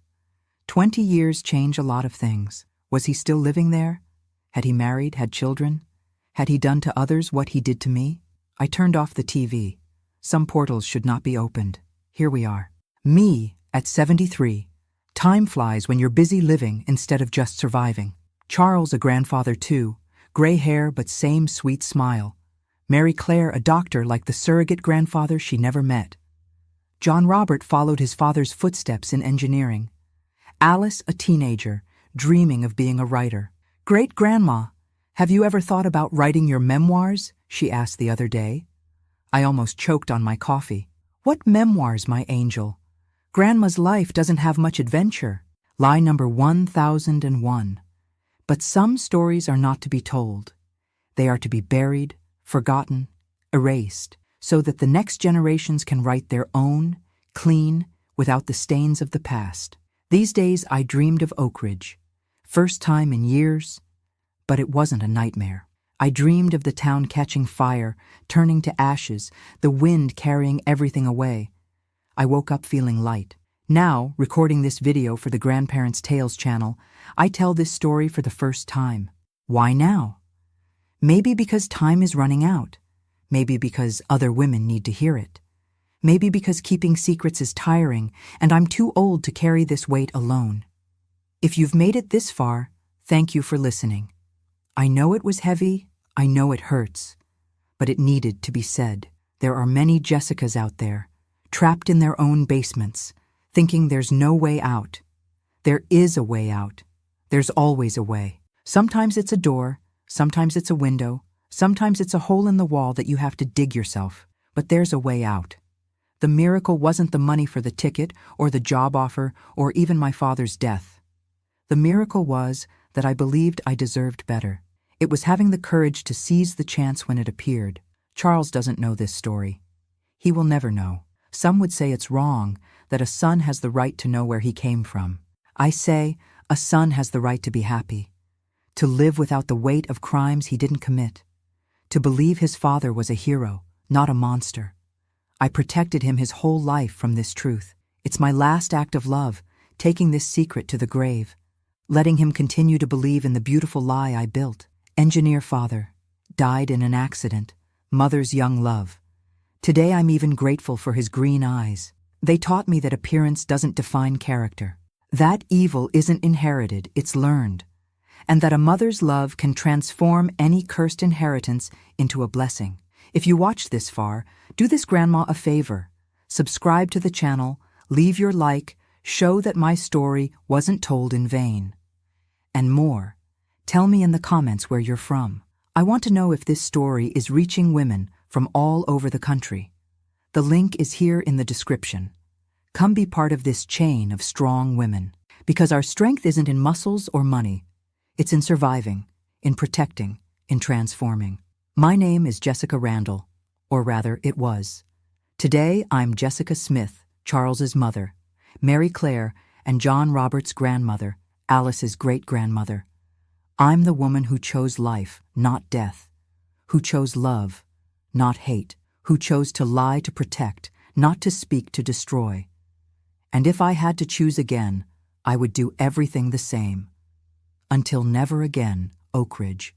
20 years change a lot of things. Was he still living there? Had he married, had children? Had he done to others what he did to me? I turned off the TV. Some portals should not be opened. Here we are. Me, at 73. Time flies when you're busy living instead of just surviving. Charles, a grandfather too. Gray hair, but same sweet smile. Mary Claire, a doctor like the surrogate grandfather she never met. John Robert followed his father's footsteps in engineering. Alice, a teenager, dreaming of being a writer. Great-grandma, have you ever thought about writing your memoirs? She asked the other day. I almost choked on my coffee. What memoirs, my angel? Grandma's life doesn't have much adventure. Lie number 1001. But some stories are not to be told. They are to be buried, forgotten, erased, so that the next generations can write their own, clean, without the stains of the past. These days I dreamed of Oak Ridge. First time in years, but it wasn't a nightmare. I dreamed of the town catching fire, turning to ashes, the wind carrying everything away. I woke up feeling light. Now, recording this video for the Grandparents' Tales channel, I tell this story for the first time. Why now? Maybe because time is running out. Maybe because other women need to hear it. Maybe because keeping secrets is tiring and I'm too old to carry this weight alone. If you've made it this far, thank you for listening. I know it was heavy, I know it hurts, but it needed to be said. There are many Jessicas out there, trapped in their own basements, thinking there's no way out. There is a way out. There's always a way. Sometimes it's a door, sometimes it's a window, sometimes it's a hole in the wall that you have to dig yourself, but there's a way out. The miracle wasn't the money for the ticket or the job offer or even my father's death. The miracle was that I believed I deserved better. It was having the courage to seize the chance when it appeared. Charles doesn't know this story. He will never know. Some would say it's wrong, that a son has the right to know where he came from. I say, a son has the right to be happy, to live without the weight of crimes he didn't commit, to believe his father was a hero, not a monster. I protected him his whole life from this truth. It's my last act of love, taking this secret to the grave, letting him continue to believe in the beautiful lie I built. Engineer father, died in an accident, mother's young love. Today I'm even grateful for his green eyes. They taught me that appearance doesn't define character. That evil isn't inherited, it's learned. And that a mother's love can transform any cursed inheritance into a blessing. If you watched this far, do this grandma a favor. Subscribe to the channel, leave your like, show that my story wasn't told in vain. And more. Tell me in the comments where you're from. I want to know if this story is reaching women from all over the country. The link is here in the description. Come be part of this chain of strong women. Because our strength isn't in muscles or money. It's in surviving, in protecting, in transforming. My name is Jessica Randall, or rather, it was. Today, I'm Jessica Smith, Charles's mother, Mary Claire and John Robert's grandmother, Alice's great-grandmother. I'm the woman who chose life, not death, who chose love, not hate, who chose to lie to protect, not to speak to destroy. And if I had to choose again, I would do everything the same. Until never again, Oak Ridge.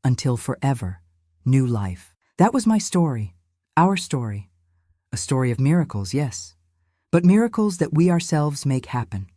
Until forever, new life. That was my story, our story. A story of miracles, yes, but miracles that we ourselves make happen.